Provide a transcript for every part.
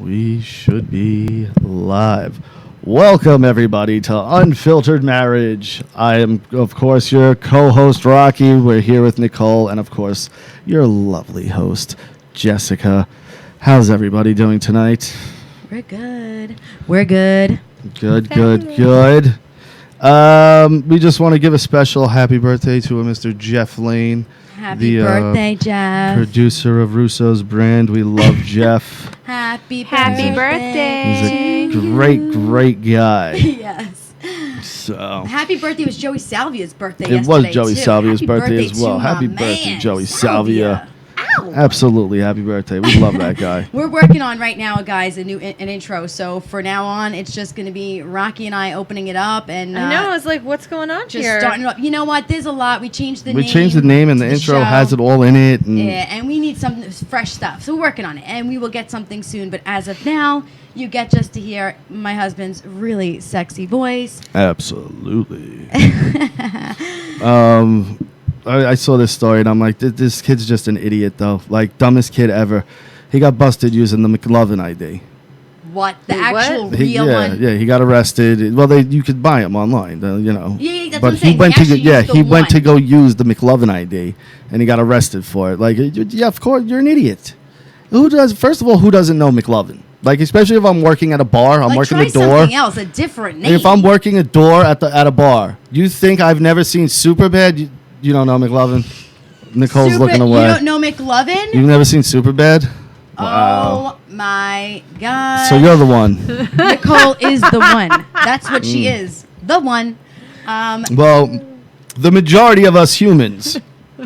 We should be live. Welcome, everybody, to Unfiltered Marriage. I am, of course, your co-host, Rocky. We're here with Nicole and, of course, your lovely host, Jessica. How's everybody doing tonight? We're good. We're good. Good. We just want to give a special happy birthday to Mr. Jeff Lane. Happy birthday, Jeff. Producer of Russo's Brand. We love Jeff. Happy birthday. He's a great guy. Yes. So happy birthday was Joey Salvia's birthday it yesterday, was Joey too. Salvia's Happy birthday as well. to Happy my birthday, man, Joey Salvia. Ow. Absolutely, happy birthday. We love that guy. We're working on right now, guys, an intro. So for now on, it's just going to be Rocky and I opening it up. And I know, I was like, what's going on just here? starting it up. You know what? There's a lot. We changed the name. We changed the name, and the intro has it all in it. And yeah, and we need some fresh stuff. So we're working on it, and we will get something soon. But as of now, you get just to hear my husband's really sexy voice. Absolutely. I saw this story, and I'm like, this kid's just an idiot, though. Like, dumbest kid ever. He got busted using the McLovin ID. What? The actual what? real one? Yeah, he got arrested. Well, you could buy them online, you know. Yeah, that's but what I'm saying. he went He went to go use the McLovin ID, and he got arrested for it. Like, yeah, of course, you're an idiot. First of all, who doesn't know McLovin? Like, especially if I'm working at a bar, I'm working try the door. Something else, a different name. If I'm working a door at a bar, you think I've never seen Superbad? You don't know McLovin? Nicole's looking away. You don't know McLovin? You've never seen Superbad? Wow. Oh my God. So you're the one. Nicole is the one. That's what she is. The one. Well, the majority of us humans,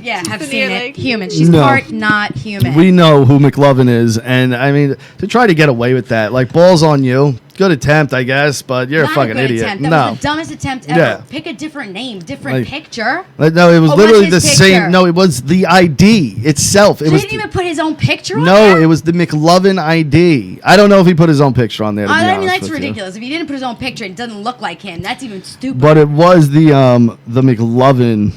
Yeah, have Isn't seen he it. like- Human. She's No. part not human. we know who McLovin is. And, I mean, to try to get away with that, like, balls on you. Good attempt, I guess, but you're Not a fucking good idiot. Attempt. That No. was the dumbest attempt ever. Yeah. Pick a different name, different Like- picture. No, it was Oh, literally what's the his same. picture? No, it was the ID itself. It He was didn't even put his own picture on no, there? it was the McLovin ID. I don't know if he put his own picture on there. To be I mean, honest that's with you. ridiculous. If he didn't put his own picture, it doesn't look like him. That's even stupid. But it was the McLovin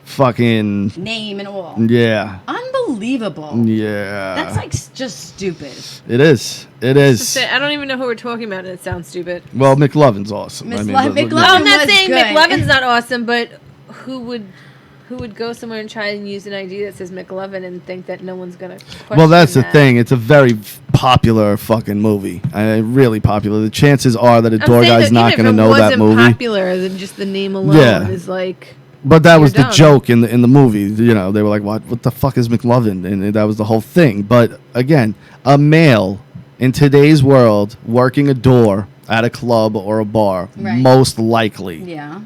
fucking Name and all. yeah. Unbelievable. Yeah. That's like just stupid. It is. It is. I don't even know who we're talking about, and it sounds stupid. Well, McLovin's awesome. Miss I mean, Lo- but- McLovin No, I'm not was saying good. McLovin's not awesome, but who would go somewhere and try and use an ID that says McLovin and think that no one's gonna question Well, that's the that? thing. It's a very popular fucking movie. Really popular. The chances are that a I'm door saying guy's that not even going to if know it that wasn't movie. popular, then just the name alone Yeah. is like. But that You're was the dumb. joke in the movie. You know, they were like, "What the fuck is McLovin?" And that was the whole thing. But again, a male in today's world working a door at a club or a bar, Right. most likely, Yeah.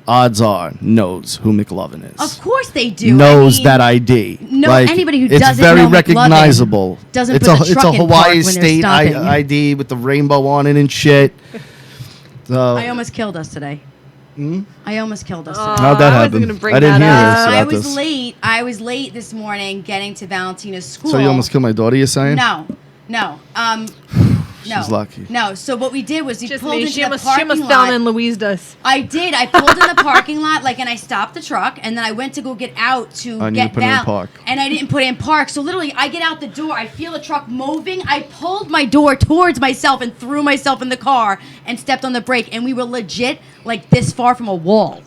odds are, knows who McLovin is. Of course they do. Knows I mean, that ID. no, anybody who it's doesn't very know McLovin recognizable. doesn't it's put a the it's truck a in park Hawaii when they're State stopping. ID with the rainbow on it and shit. So, I almost killed us today. I almost killed us Oh, today. how'd that I wasn't happen? gonna bring I didn't that hear up. this I about was this. late. I was late this morning getting to Valentina's school. So you almost killed my daughter, you're saying? No. No. She's lucky. No. So what we did was we Just pulled me. into She the almost parking fell lot. and Louise does. I did. I pulled in the parking lot, and I stopped the truck, and then I went to go get out to And you get put it in Val, park. and I didn't put it in park. So literally, I get out the door, I feel the truck moving, I pulled my door towards myself and threw myself in the car and stepped on the brake, and we were legit like this far from a wall.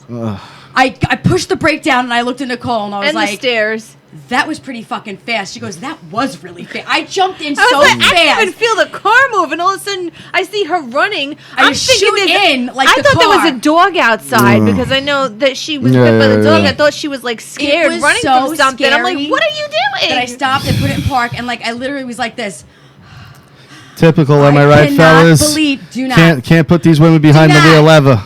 I pushed the brake down, and I looked at Nicole, and I was And the like, stairs. "That was pretty fucking fast." She goes, "That was really fast." I jumped in I was so like, fast. I didn't even feel the car move, and all of a sudden I see her running. I just shoot in, like, I the thought there car. was a dog outside because I know that she was bit by the dog. Yeah. I thought she was like scared, was running so from something. I'm scary like, what are you doing? that I stopped and put it in park, and I literally was like this. Typical, am I right, cannot fellas? do not. Can't put these women behind the not. wheel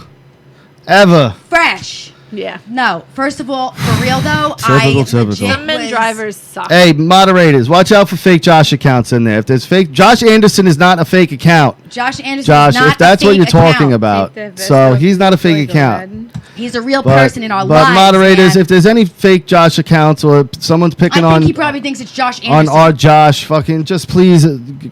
ever. Fresh. Yeah. No, first of all, for real though, Typical. Some men was- drivers suck. Hey, moderators, watch out for fake Josh accounts in there. If there's fake, Josh Anderson is not a fake account. Josh Anderson Josh, is not if that's a what fake you're talking account. about, Take the so vest he's not a off fake like account. He's a real But, person in our but lives. moderators, man. if there's any fake Josh accounts or someone's I picking think on he probably thinks it's Josh on Anderson. our Josh, fucking just please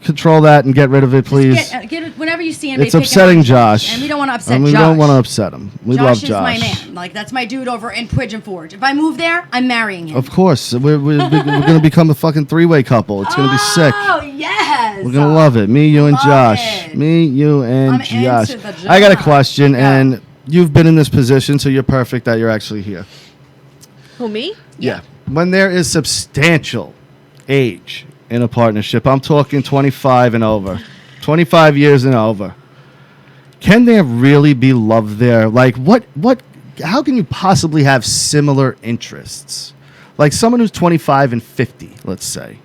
control that and get rid of it, please. Get it, whenever you see anybody It's picking upsetting on Josh, and we don't want to upset and we Josh. don't want to upset him. We Josh love is Josh. my man. That's my dude over in Pigeon Forge. If I move there, I'm marrying him. Of course, we're going to become a fucking three-way couple. It's going to be sick. Oh yes. We're gonna love it. Me, you, and Love Josh. it. Me, you, and I'm Josh. into the I got a Josh. question, Yeah. and you've been in this position, so you're perfect that you're actually here. Who, me? Yeah. When there is substantial age in a partnership, I'm talking 25 and over, 25 years and over. Can there really be love there? Like, how can you possibly have similar interests? Like someone who's 25 and 50, let's say.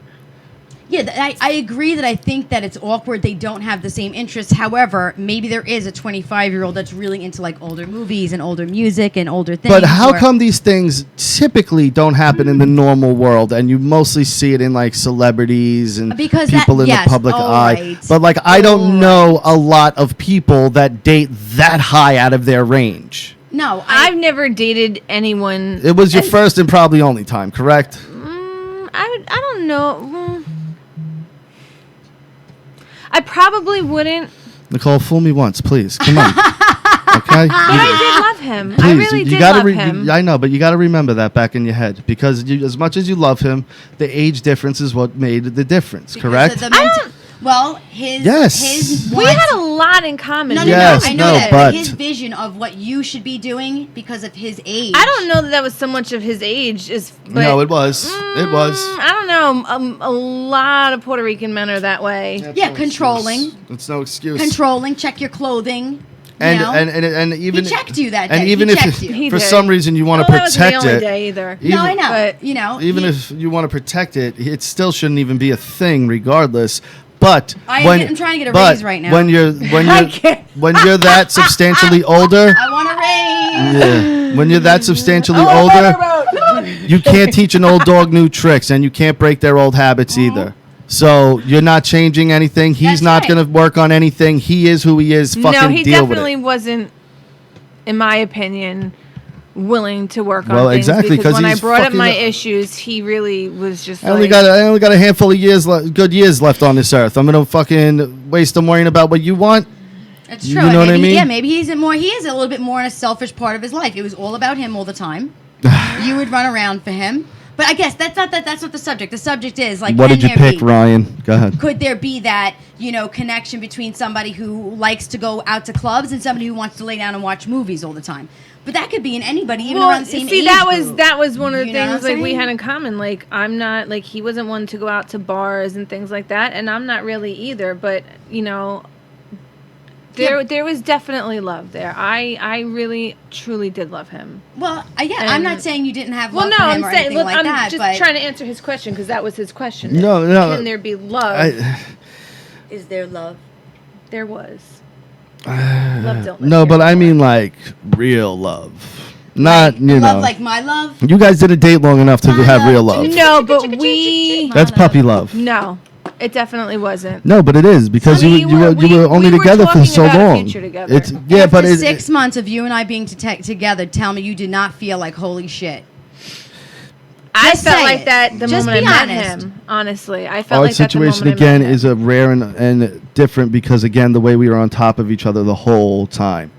Yeah, I agree that I think that it's awkward. They don't have the same interests. However, maybe there is a 25-year-old that's really into like older movies and older music and older things. But how come these things typically don't happen in the normal world, and you mostly see it in like celebrities and Because people in the public eye? right. But like, I don't know a lot of people that date that high out of their range. No, I've never dated anyone. It was your first and probably only time, correct? I don't know. I probably wouldn't. Nicole, fool me once, please. Come on. Okay? But I did love him. I Please, really you did gotta love him. I know, but you got to remember that back in your head, because as much as you love him, the age difference is what made the difference, correct? Well, his We had a lot in common. No, Yes, I know no, that, but- his vision of what you should be doing because of his age. I don't know that was so much of his age. But, No, it was. It was. I don't know. A lot of Puerto Rican men are that way. Yeah, controlling. It's no excuse. Controlling, check your clothing. And you know? and even He checked you that day. And even He if checked you. He for did. some reason you want to Well, that wasn't protect the only it, day either. No, I know. But you know, even if you want to protect it, it still shouldn't even be a thing, regardless. But I'm trying to get a but raise right now. when you're can't. when you're that substantially older, I want a raise. yeah, when you're that substantially older, you can't teach an old dog new tricks, and you can't break their old habits either. So you're not changing anything. He's That's not right. going to work on anything. He is who he is. Fucking no, he deal with definitely it. wasn't, in my opinion, willing to work on Well, things. exactly, 'cause Because when I he's brought up fucking my up. issues, he really was just I only like, got a handful of good years left on this earth. I'm gonna fucking waste them worrying about what you want. That's You true. know what I maybe, mean? Yeah, maybe he is a little bit more in a selfish part of his life. It was all about him all the time. You would run around for him. But I guess that's not the subject. The subject is like, What can did you there pick, be- Ryan? Go ahead. Could there be that, connection between somebody who likes to go out to clubs and somebody who wants to lay down and watch movies all the time? But that could be in anybody, even around the same see, age that group. was one of the You know what things I'm like we saying? had in common. Like, I'm not like, he wasn't one to go out to bars and things like that, and I'm not really either. But there was definitely love there. I really truly did love him. Well, I'm not saying you didn't have love Well, no, for I'm him or saying, anything look, like I'm that, just but trying to answer his question because that was his question. No. Can there be love? is there love? There was. Love don't live No, here. but I mean like real love, not Love like my love? You guys didn't date long enough to My have love. real love. No, but we. That's puppy love. No, it definitely wasn't. No, but it is because We you were only were together for talking so about a long. future together. It's After but it, 6 months of you and I being together, tell me you did not feel like holy shit. I Just felt say like it. that the Just moment be I met honest. him. Honestly, I felt our like that the situation moment I met again him. is a rare and different because again the way we were on top of each other the whole time.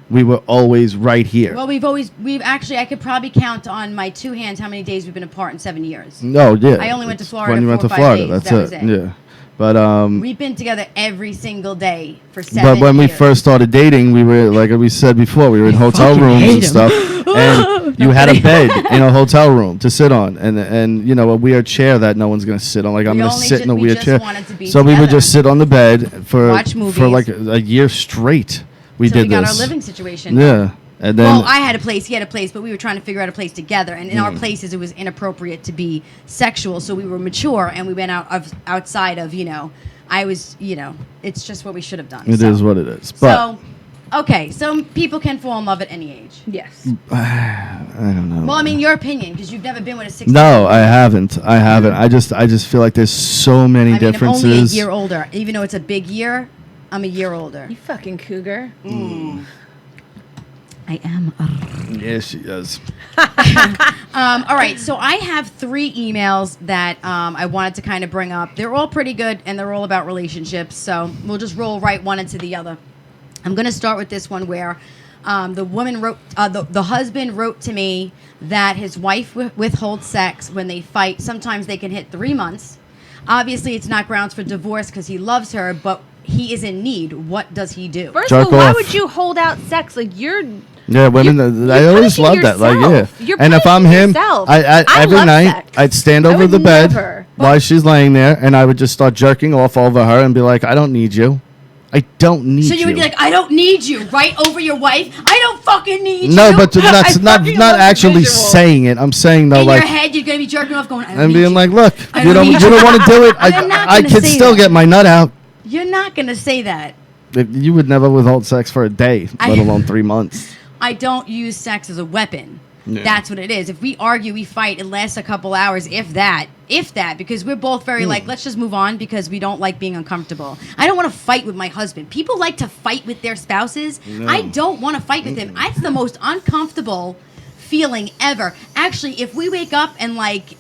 We were always right here. Well, I could probably count on my two hands how many days we've been apart in 7 years. No, yeah. I only went to Florida when you went 4 to or 5 Florida. days. That's That was it. it. Yeah, but We've been together every single day for 7 but when we years. first started dating, we were like we said before, we were in hotel fucking rooms hate and him. stuff, and you had a bed in a hotel room to sit on, and a weird chair that no one's gonna sit on. Like I'm We gonna only sit in a we weird just chair. wanted to be So we would together. just sit on the bed for Watch movies. for like a year straight. We Till did we got this. our living situation. Yeah, and then Well, I had a place, he had a place, but we were trying to figure out a place together. And in our Mm. places, it was inappropriate to be sexual. So we were mature, and we went outside of, I was, it's just what we should have done. it is what it is. But So people can fall in love at any age. Yes. I don't know. Well, I mean, your opinion, because you've never been with a 16. No, I haven't. I just feel like there's so many I'm differences. only a year older. Even though it's a big year, I'm a year older. You fucking cougar. I am. Yeah, she does. All right, so I have 3 emails that I wanted to kind of bring up. They're all pretty good, and they're all about relationships. So we'll just roll right one into the other. I'm going to start with this one where the woman wrote, the husband wrote to me that his wife withholds sex when they fight. Sometimes they can hit 3 months. Obviously, it's not grounds for divorce because he loves her, but he is in need. What does he do? First Jerk of all, why off. would you hold out sex? Like you're Yeah, women. I you're always punishing love that. Like, yeah. yourself. You're And if I'm punishing him, yourself. I I every love night sex. I'd stand I over would the bed never. while she's laying there, and I would just start jerking off over her and be like, "I don't need you. I don't need you." So you would be like, I don't need you, right over your wife. I don't fucking need you. no, but I that's not fucking not love the actually visual. saying it. I'm saying though, in like, your head, you're gonna be jerking off, going, I don't and need being you. like, "Look, I you don't don't need you you." don't want to do it. You're not I gonna can say still that. get my nut out." You're not gonna say that. You would never withhold sex for a day, let alone 3 months. I don't use sex as a weapon. Yeah. That's what it is. If we argue, we fight, it lasts a couple hours, if that, because we're both very like, let's just move on because we don't like being uncomfortable. I don't want to fight with my husband. People like to fight with their spouses. No. I don't want to fight with him. It's the most uncomfortable feeling ever. Actually, if we wake up and like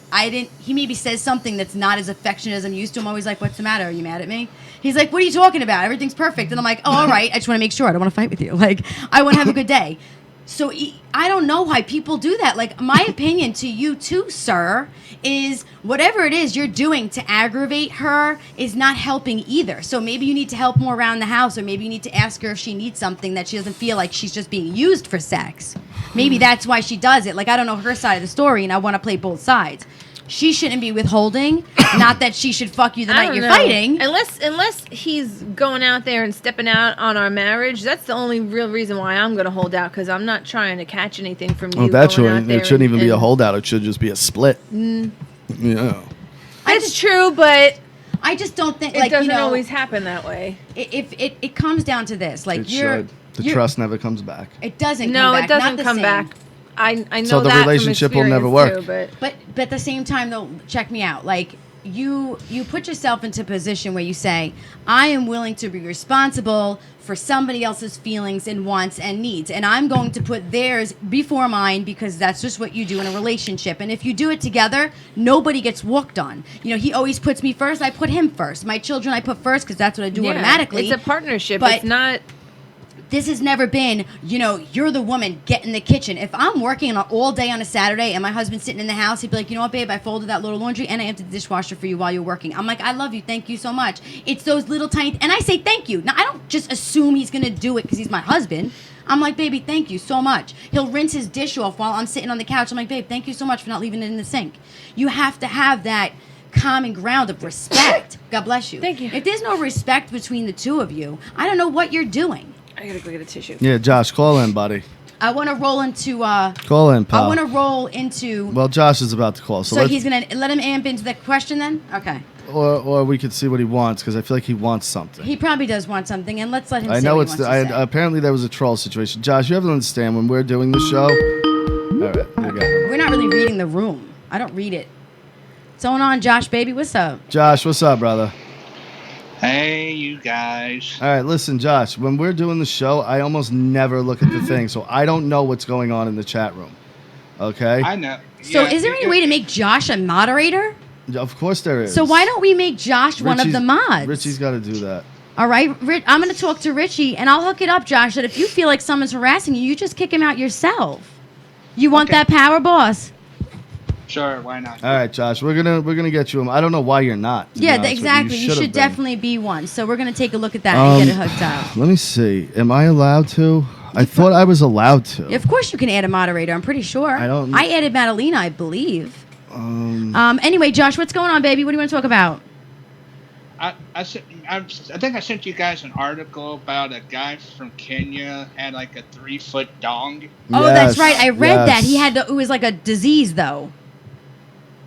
he maybe says something that's not as affectionate as I'm used to, I'm always like, what's the matter? Are you mad at me? He's like, what are you talking about? Everything's perfect. And I'm like, oh, all right. I just want to make sure. I don't want to fight with you. Like, I want to have a good day. So I don't know why people do that. Like, my opinion to you too, sir, is whatever it is you're doing to aggravate her is not helping either. So maybe you need to help more around the house, or maybe you need to ask her if she needs something that she doesn't feel like she's just being used for sex. Maybe that's why she does it. Like, I don't know her side of the story, and I want to play both sides. She shouldn't be withholding. Not that she should fuck you the I night don't you're know. fighting. Unless he's going out there and stepping out on our marriage, that's the only real reason why I'm going to hold out, because I'm not trying to catch anything from you. Oh, that going out shouldn't. there It shouldn't even be a and- holdout. It should just be a split. Yeah. That's true, but I just don't think it like doesn't you know, always happen that way. If it comes down to this, like It you're, should. The you're- trust never comes back. It doesn't. No, come back. it doesn't Not the come same. back. I know So the that from relationship will never experience, work. too, But at the same time, though, check me out. Like you put yourself into a position where you say, I am willing to be responsible for somebody else's feelings and wants and needs, and I'm going to put theirs before mine because that's just what you do in a relationship. And if you do it together, nobody gets walked on. You know, he always puts me first. I put him first. My children I put first because that's what I do Yeah, automatically. it's a partnership. But- It's not. This has never been, you know, you're the woman, get in the kitchen. If I'm working all day on a Saturday and my husband's sitting in the house, he'd be like, you know what, babe, I folded that little laundry and I emptied the dishwasher for you while you're working. I'm like, I love you. Thank you so much. It's those little tiny, and I say thank you. Now, I don't just assume he's going to do it because he's my husband. I'm like, baby, thank you so much. He'll rinse his dish off while I'm sitting on the couch. I'm like, babe, thank you so much for not leaving it in the sink. You have to have that common ground of respect. God bless you. Thank you. If there's no respect between the two of you, I don't know what you're doing. I gotta go get a tissue. Yeah, Josh, call in, buddy. I want to roll into. Call in, pal. I want to roll into. Well, Josh is about to call, so he's gonna let him amp into the question then. Okay. or we could see what he wants because I feel like he wants something. He probably does want something, and let's let him. I say know what it's. he wants to say. Apparently, there was a troll situation. Josh, you have to understand when we're doing the show. All right, you got it. We're not really reading the room. I don't read it. What's going on, Josh, baby? What's up? Josh, what's up, brother? Hey, you guys. All right, listen, Josh. When we're doing the show, I almost never look at the thing, so I don't know what's going on in the chat room. Okay. I know. So, Yeah, is there any way to make Josh a moderator? Of course there is. So why don't we make Josh one of the mods? Richie's got to do that. All right, I'm going to talk to Richie, and I'll hook it up, Josh. That if you feel like someone's harassing you, you just kick him out yourself. You want Okay. that power, boss? Sure, why not? All right, Josh. We're gonna get you him. I don't know why you're not. to be Yeah, honest with exactly. You should've should been. definitely be one. So we're going to take a look at that and get it hooked up. Let me see. Am I allowed to? I thought I was allowed to. Of course you can add a moderator. I'm pretty sure. I added Madalena, I believe. Anyway, Josh, what's going on, baby? What do you want to talk about? I think I sent you guys an article about a guy from Kenya had like a 3-foot dong. Oh, that's Yes, right. I read that. yes. He had it was like a disease though.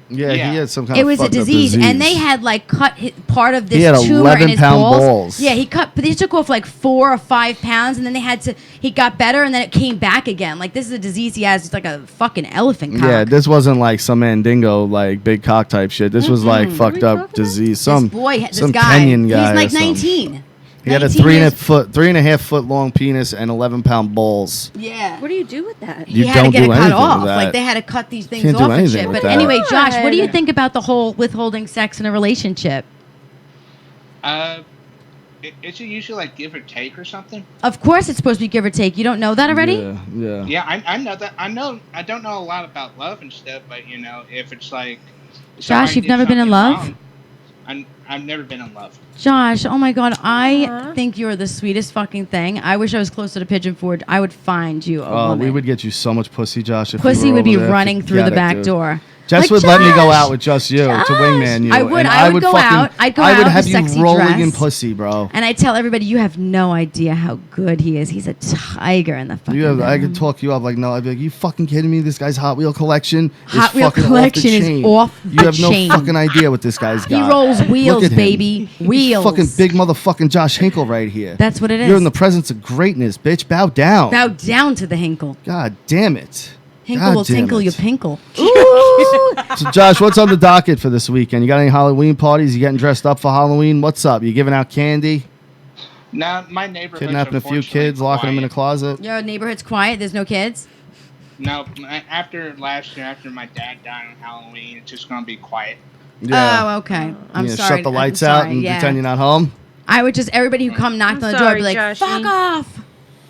Yeah, Yeah. he had some kind It of was a fucked up disease, and they had like cut part of this He had tumor in his 11-pound balls. balls. Yeah, but they took off like 4 or 5 pounds, and then he got better, and then it came back again. Like this is a disease he has. It's like a fucking elephant cock. Yeah, this wasn't like some Mandingo like big cock type shit. This was like fucked talking up about? disease. this Some guy, Kenyan guy. he's like or something. 19. He had a 19 3 and a half foot long penis and 11-pound balls. Yeah. What do you do with that? You he had to don't get do it cut anything off. with that. Like they had to cut these things Can't do off and anything shit. with But that. anyway, Josh, what do you God. think about the whole withholding sex in a relationship? Is it usually like give or take or something? Of course, it's supposed to be give or take. You don't know that already? Yeah. Yeah, I know that. I don't know a lot about love and stuff, but you know, if it's like Josh, somebody you've did never been in something love? wrong, I I've never been in love. Josh, oh my God, I Aw. think you're the sweetest fucking thing. I wish I was closer to Pigeon Forge. I would find you a Oh, woman. we would get you so much pussy, Josh. If Pussy we were would be over there. running through the Forget it, back dude. door. Jess Like, would let me go Josh, out with just you to wingman you. I would. And I would go out. I'd go I would out have in you a sexy rolling dress. in pussy, bro. And I tell everybody, you have no idea how good he is. He's a tiger in the fucking I bedroom. could talk you up like, no, I'd be like, you fucking kidding me? This guy's Hot Wheel collection Hot is Wheel fucking collection off the is chain. off You the have no chain. fucking idea what this guy's He got. rolls Look wheels, at him. baby. Wheels. Fucking big motherfucking Josh Hinkle right here. That's what it is. You're in the presence of greatness, bitch. Bow down. Bow down to the Hinkle. God damn it. Hinkle God will damn tinkle it. your pinkle. So, Josh, what's on the docket for this weekend? You got any Halloween parties? You getting dressed up for Halloween? What's up? You giving out candy? Now, my neighborhood's Kidnapping a few unfortunately kids, locking them in a quiet. closet? Your neighborhood's quiet. There's no kids. No, after last year, after my dad died on Halloween, it's just gonna be quiet. Oh, okay. I'm You sorry. shut the I'm lights sorry, out and yeah. pretend you're not home? I would just everybody who come knocked I'm on the door would sorry, be like, Joshy.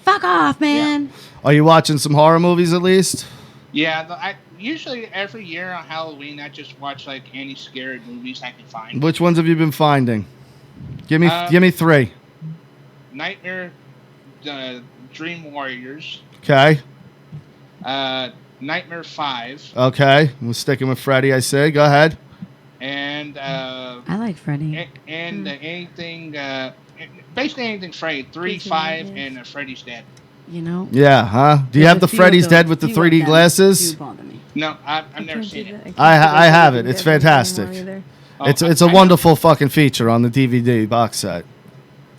fuck off, man. Are you watching some horror movies at least? Yeah, I usually every year on Halloween, I just watch like any scary movies I can find. Which ones have you been finding? Give me three. Nightmare, Dream Warriors, Okay. Nightmare 5, Okay. We're sticking with Freddy, I say. Go ahead. and I like Freddy. anything, basically anything Freddy. 3, 5, and Freddy's Dead. You know. Yeah, huh? Do you There's have a the few Freddy's of those- Dead with the few 3D of them glasses? do bother me. No, I've never seen it. I have it. It's fantastic. Oh, It's a I know. wonderful fucking feature on the DVD box set.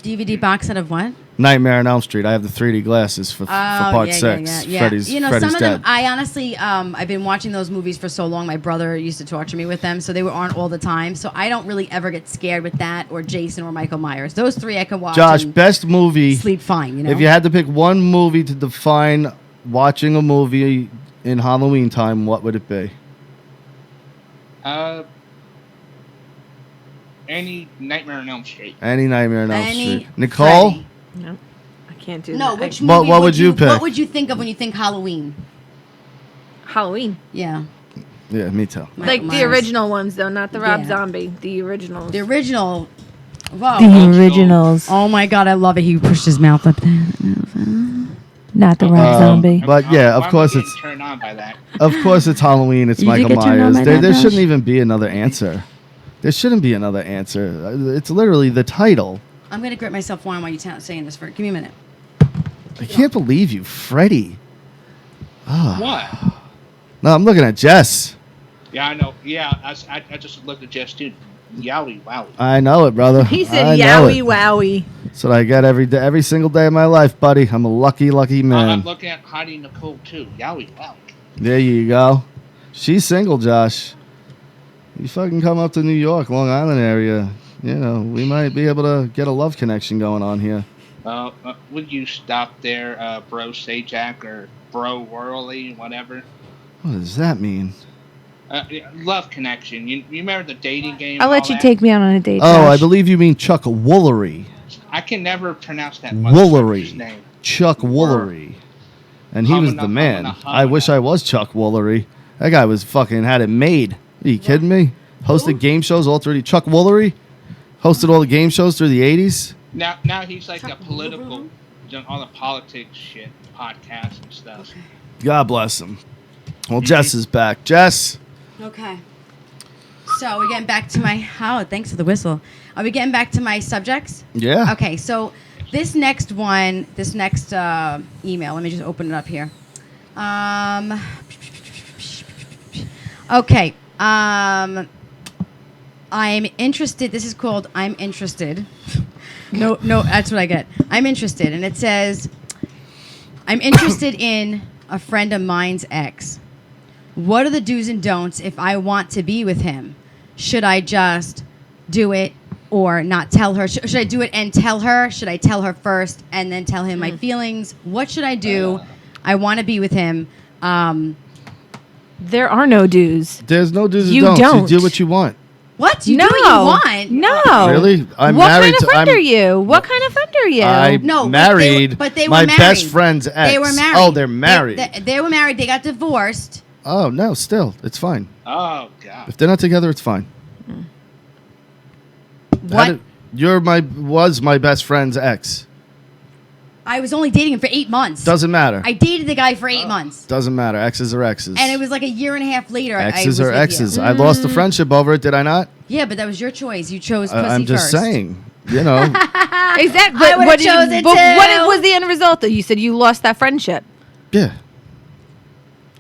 DVD box set of what? Nightmare on Elm Street. I have the 3D glasses for part 6. Freddy's, You know, Freddy's some of Dead. them. I honestly, I've been watching those movies for so long. My brother used to torture me with them, so they were on all the time. So I don't really ever get scared with that or Jason or Michael Myers. Those three I can watch. Josh, and best movie. sleep fine. You know. If you had to pick one movie to define watching a movie in Halloween time, what would it be? Any Nightmare on Elm Street. Any Nightmare on Elm Any Street. Nicole? Freddy. No, I can't do No, that. which What- movie what would you pick? What would you think of when you think Halloween? Halloween. Yeah, Yeah, me too. Michael Like the Myers. original ones, though, not the Rob Yeah. Zombie. The originals. The original. Whoa. The originals. Oh my God, I love it. He pushed his mouth up there. Not the Rob Zombie. But yeah, of Why am I course getting it's turned on by that. of course it's Halloween. It's You did Michael get turned on Myers. by that, There Josh? shouldn't even be another answer. There shouldn't be another answer. It's literally the title. I'm gonna grip myself wine while you're saying this. Give me a minute. I can't believe you, Freddy. What? No, I'm looking at Jess. Yeah, I know. Yeah, I just looked at Jess too. Yowie, wowie. I know it, brother. He I said, know "Yowie it. wowie." That's what I get every day, every single day of my life, buddy. I'm a lucky, lucky I'm man. looking at Heidi Nicole too. Yowie, wowie. There you go. She's single, Josh. You fucking come up to New York, Long Island area. You know, we might be able to get a love connection going on here. Would you stop there, Bro Sajak or Bro Whirly, whatever? What does that mean? Yeah, love connection. You remember the dating game? I'll and let all you that? take me out on a date. Oh, I Josh. believe you mean Chuck Woolery. I can never pronounce that motherfucker's Woolery. name. Chuck Woolery. And he was the Humana, man. humana, I wish humana. I was Chuck Woolery. That guy was fucking had it made. Are you kidding me? Hosted game shows all through the Chuck Woolery? Hosted all the game shows through the 80s? Now he's like a political, done all the politics shit, podcasts and stuff. God bless him. Well, Jess is back. Jess. Okay. So we're getting back to my. Oh, thanks for the whistle. Are we getting back to my subjects? Yeah. Okay. So this next email. Let me just open it up here. Okay. I'm interested. This is called I'm interested. No, that's what I get. I'm interested. And it says, I'm interested in a friend of mine's ex. What are the do's and don'ts if I want to be with him? Should I just do it or not tell her? Should I do it and tell her? Should I tell her first and then tell him my feelings? What should I do? I want to be with him. There are no dues. There's no do's and You don'ts. don't. You do what you want. What? You no. do what you want. No. Really? I'm what married kind of to- friend I'm- are you? What kind of friend are you? I'm No, but married. but they were my married. best friend's ex. They were married. Oh, they're married. They were married. They got divorced. Oh, no, still. It's fine. Oh god. If they're not together, it's fine. What? Was my best friend's ex. I was only dating him for 8 months. Doesn't matter. I dated the guy for 8 months. Doesn't matter. Exes are exes. And it was like a year and a half later. Exes I was are with exes. You. I lost the friendship over it, did I not? Yeah, but that was your choice. You chose pussy I'm just first. saying. You know. Exactly. I would've What chosen but to. what was the end result? Though you said you lost that friendship. Yeah.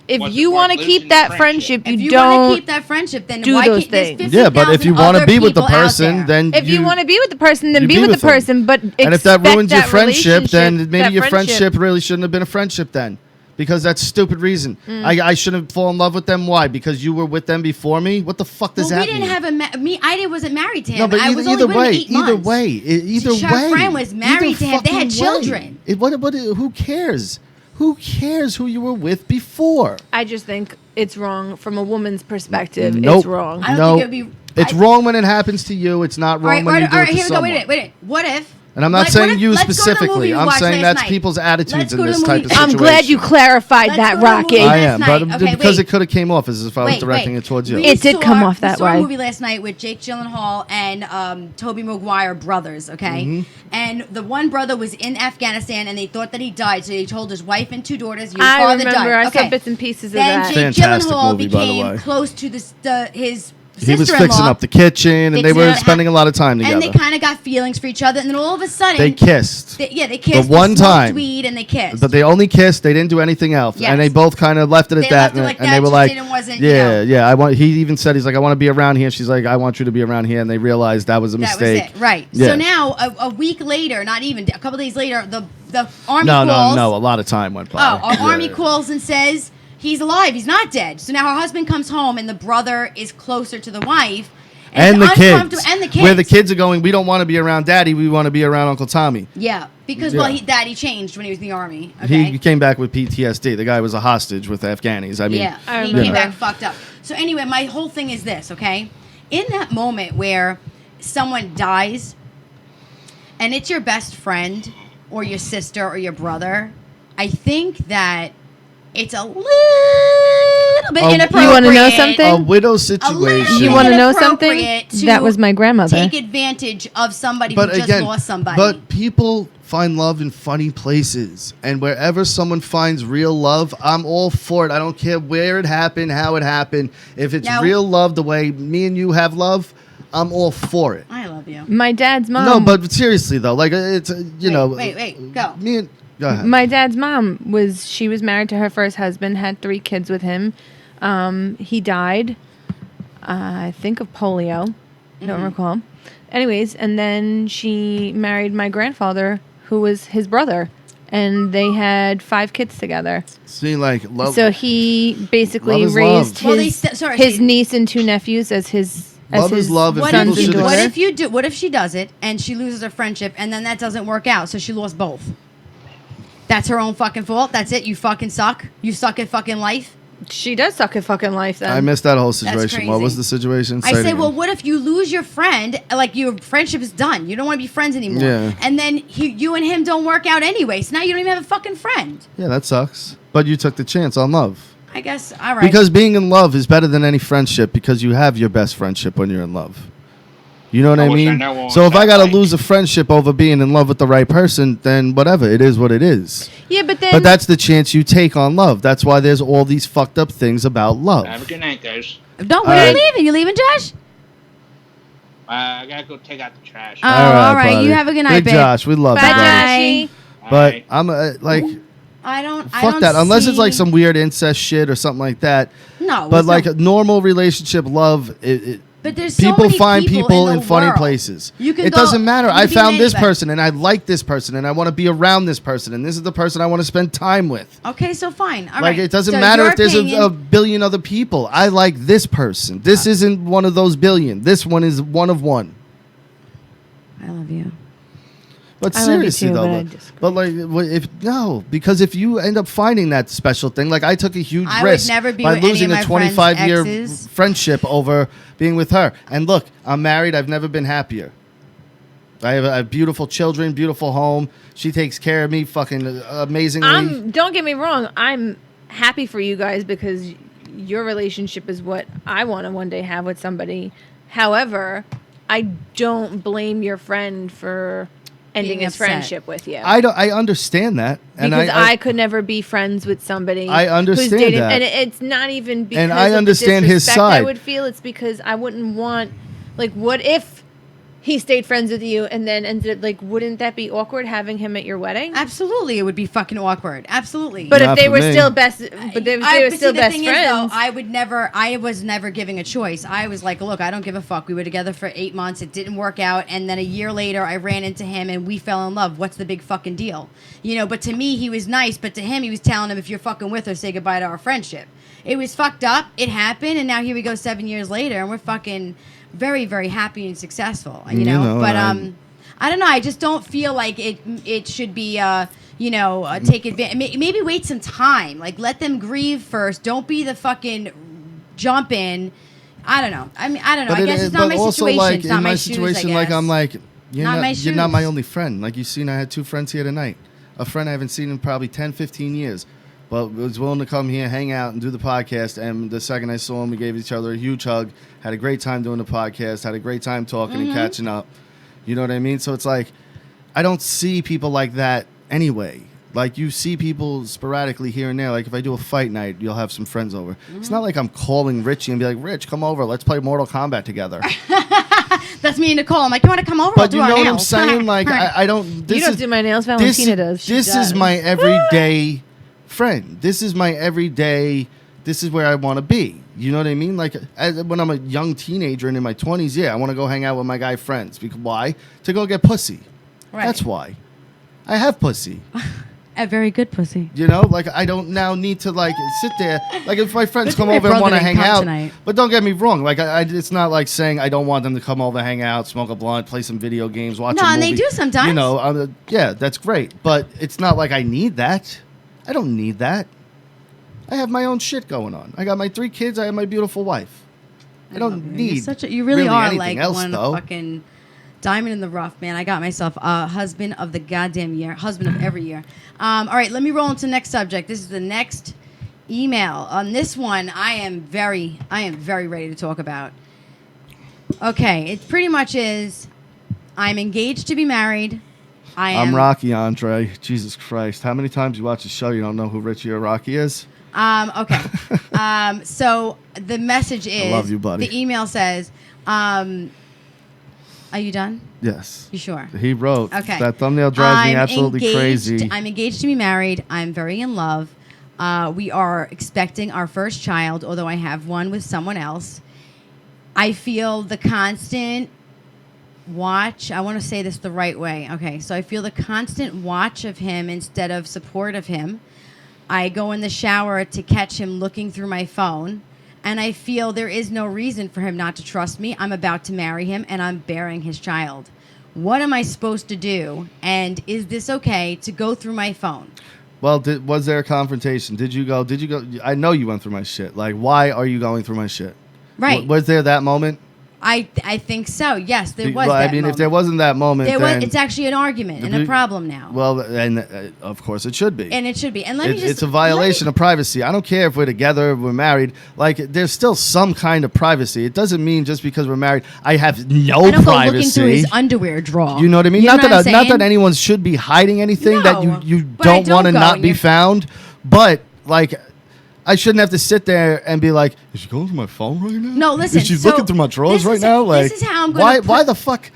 If Was you it want to worth keep losing that the friendship, If you don't. want to keep that friendship, then do why those can't there's things. 15,000 Yeah, but if you want to other be with the people out person, there. then If you want to be with the person, then you be be with the with them. person. But and if that expect ruins your that friendship, then relationship- maybe that your friendship really shouldn't have been a friendship then. Because that's stupid reason. I shouldn't fall in love with them. Why? Because you were with them before me? What the fuck does Well, that we mean? didn't have I wasn't married to him. No, but I was only with him 8 months. either way. Her friend was married Either to him. They had fucking children. way. Who cares? Who cares who you were with before? I just think it's wrong from a woman's perspective. Nope. It's wrong. I don't No, think it would be. it's wrong when it happens to you. It's not wrong when you do all it right, to here we go. someone. Wait a minute. What if? And I'm not What saying if- you let's go to the movie specifically. we I'm watched saying last that's night. people's attitudes Let's in go to this the type movie. of situation. I'm glad you clarified Let's that, go to the Rocky. movie I last am, night. but Okay, because wait. it could have came off as if I was directing it towards you. It did come off that we saw way. a movie last night with Jake Gyllenhaal and Tobey Maguire brothers, okay? Mm-hmm. And the one brother was in Afghanistan and they thought that he died, so he told his wife and 2 daughters, your I father remember. died. I saw Okay. bits and pieces of Then that. Jake Fantastic Gyllenhaal movie, by the way. became close to his He was sister-in-law. fixing up the kitchen, and they Fixing were it up. spending a lot of time together. And they kind of got feelings for each other, and then all of a sudden... They kissed. They kissed. The one they smoked time. weed, and they kissed. But they only kissed. They didn't do anything else, Yes. and they both kind of left it at They that. left it And, like and that, they were just like, didn't- wasn't, you "Yeah, know. yeah." He even said, "He's like, I want to be around here." She's like, "I want you to be around here," and they realized that was a That mistake. was it, right? Yeah. So now, a week later, not even a couple days later, the army No, calls. no. A lot of time went by. Oh, our Yeah. army calls and says he's alive. He's not dead. So now her husband comes home, and the brother is closer to the wife. And the it's kids. uncomfortable- And the kids. Where the kids are going, we don't want to be around Daddy. We want to be around Uncle Tommy. Yeah, because Yeah. Daddy changed when he was in the army. Okay. He came back with PTSD. The guy was a hostage with Afghanis. I mean, Yeah, I he remember. came back fucked up. So anyway, my whole thing is this, okay? In that moment where someone dies, and it's your best friend or your sister or your brother, I think that it's a little bit Oh, inappropriate. You wanna know something? a widow A little situation. You want to know something? inappropriate to That was my grandmother. Take advantage of somebody But who just again, lost somebody. but people find love in funny places, and wherever someone finds real love, I'm all for it. I don't care where it happened, how it happened. If it's Now- real love, the way me and you have love, I'm all for it. I love you. My dad's mom. No, but seriously though, like it's you know, Wait, go. Me and go ahead. My dad's mom was married to her first husband, had 3 kids with him. He died, I think of polio. Don't recall. Anyways, and then she married my grandfather, who was his brother, and they had 5 kids together. See, like love. So he basically Love is raised love. Well, they his, st- sorry, his see- niece and 2 nephews as his Love is love, and What people if, sons should and what daughters. if you do? What if she does it and she loses her friendship and then that doesn't work out? So she lost both. That's her own fucking fault. That's it. You fucking suck. You suck at fucking life. She does suck at fucking life then. I missed that whole situation. What crazy. was the situation? I it say, again. well, what if you lose your friend? Like your friendship is done. You don't want to be friends anymore. Yeah. And then you and him don't work out anyway. So now you don't even have a fucking friend. Yeah, that sucks. But you took the chance on love. I guess. All right. Because being in love is better than any friendship because you have your best friendship when you're in love. You know what I I wish I mean? never was So if I that got to way. lose a friendship over being in love with the right person, then whatever. It is what it is. yeah, but then But that's the chance you take on love. That's why there's all these fucked up things about love. Have a good night, guys. don't. All When are you right. leaving? You leaving, Josh? I gotta go take out the trash. Oh, all right. buddy. You have a good night, Big babe. Josh, we love bye, you, buddy. Joshy. But Alright. I'm like, I don't. I fuck don't that. Unless it's like see- some weird incest shit or something like that. No. But it's like not- a normal relationship, love, But there's so people many find people people in in the funny world. places. You can it go- doesn't matter. you I can be found with this anybody. person and I like this person and I want to be around this person and this is the person I want to spend time with. Okay, so fine. All Like right. it doesn't So matter your if there's opinion- a billion other people. I like this person. This isn't one of those billion. This one is one of one. I love you. But I love you seriously too, though, but I like- disagree. but like because if you end up finding that special thing, like I took a huge I would risk never be by with any losing of a my friends' 25-year exes. friendship over being with her. And look, I'm married. I've never been happier. I have beautiful children, beautiful home. She takes care of me fucking amazingly. Don't get me wrong. I'm happy for you guys because your relationship is what I want to one day have with somebody. However, I don't blame your friend for ending Being his upset. friendship with you. I understand that, and Because I could never be friends with somebody. I understand who's dating, that. and it's not even because And I of understand the his disrespect I side. would feel. It's because I wouldn't want, like, what if he stayed friends with you and then ended, like, wouldn't that be awkward having him at your wedding? Absolutely, it would be fucking awkward. Absolutely. But Not if they for were me. still best, but they were still best Is, friends. though, I was never giving a choice. I was like, look, I don't give a fuck. We were together for 8 months. It didn't work out. And then a year later, I ran into him and we fell in love. What's the big fucking deal? You know, but to me, he was nice. But to him, he was telling him, if you're fucking with her, say goodbye to our friendship. It was fucked up. It happened. And now here we go 7 years later and we're fucking very, very happy and successful. You know? But, I don't know. I just don't feel like it should be, take advantage. Maybe wait some time. Like, let them grieve first. Don't be the fucking jump in. I don't know. I mean, I don't know. I guess it's not my situation. Like, it's not in my my shoes, situation, I like, guess. I'm like, you're Not my you're not my shoes. only friend. Like, you've seen, I had 2 friends here tonight. A friend I haven't seen in probably 10, 15 years. But was willing to come here, hang out, and do the podcast. And the second I saw him, we gave each other a huge hug. Had a great time doing the podcast. Had a great time talking and catching up. You know what I mean? So it's like, I don't see people like that anyway. Like, you see people sporadically here and there. Like, if I do a fight night, you'll have some friends over. It's not like I'm calling Richie and be like, Rich, come over. Let's play Mortal Kombat together. That's me and Nicole. I'm like, you want to come over? But We'll you do know our what I'm nails. saying? Like, I don't... you This don't is, do my nails. this, Valentina does. This is my everyday friend. This is my everyday... This is where I want to be. You know what I mean? Like, when I'm a young teenager and in my 20s, yeah, I want to go hang out with my guy friends. Because why? To go get pussy. Right. That's why. I have pussy. A very good pussy. You know, like, I don't now need to, like, sit there. Like, if my friends Good come thing my over and brother want to didn't hang come out. tonight. But don't get me wrong. Like, it's not like saying I don't want them to come over, hang out, smoke a blunt, play some video games, watch a No, movie. and they do sometimes. You know, yeah, that's great. But it's not like I need that. I don't need that. I have my own shit going on. I got my 3 kids. I have my beautiful wife. I don't need You really are anything like else, one though. fucking diamond in the rough, man. I got myself a husband of the goddamn year, husband of every year. All right, let me roll into the next subject. This is the next email. On this one, I am very ready to talk about. Okay, it pretty much is. I'm engaged to be married. I'm Rocky, Andre. Jesus Christ. How many times you watch a show you don't know who Richie or Rocky is? Okay. So the message is. I love you, buddy. The email says, are you done? Yes. You sure? He wrote. Okay. That thumbnail drives me I'm absolutely engaged- crazy. I'm engaged to be married. I'm very in love. We are expecting our first child, although I have one with someone else. I feel the constant watch. I want to say this the right way. Okay, so I feel the constant watch of him instead of support of him. I go in the shower to catch him looking through my phone, and I feel there is no reason for him not to trust me. I'm about to marry him, and I'm bearing his child. What am I supposed to do? And is this okay to go through my phone? Well, was there a confrontation? Did you go? I know you went through my shit. Like, why are you going through my shit? Right. Was there that moment? I think so. Yes, there was Well, that I mean, moment. if there wasn't that moment, then... it's actually an argument and a problem now. Well, and of course it should be. And it should be. And let me just... It's a violation of privacy. I don't care if we're together, if we're married. Like, there's still some kind of privacy. It doesn't mean just because we're married, I have no I don't go privacy. looking through his underwear drawer. You know what I mean? You know Not what I'm that not saying? that anyone should be hiding anything that No, you but I don't want to don't go not and be you're- found. But, like, I shouldn't have to sit there and be like, is she going through my phone right now? No, listen, Is she so looking through my drawers this right is- now? Like, this is how I'm gonna why put- the fuck?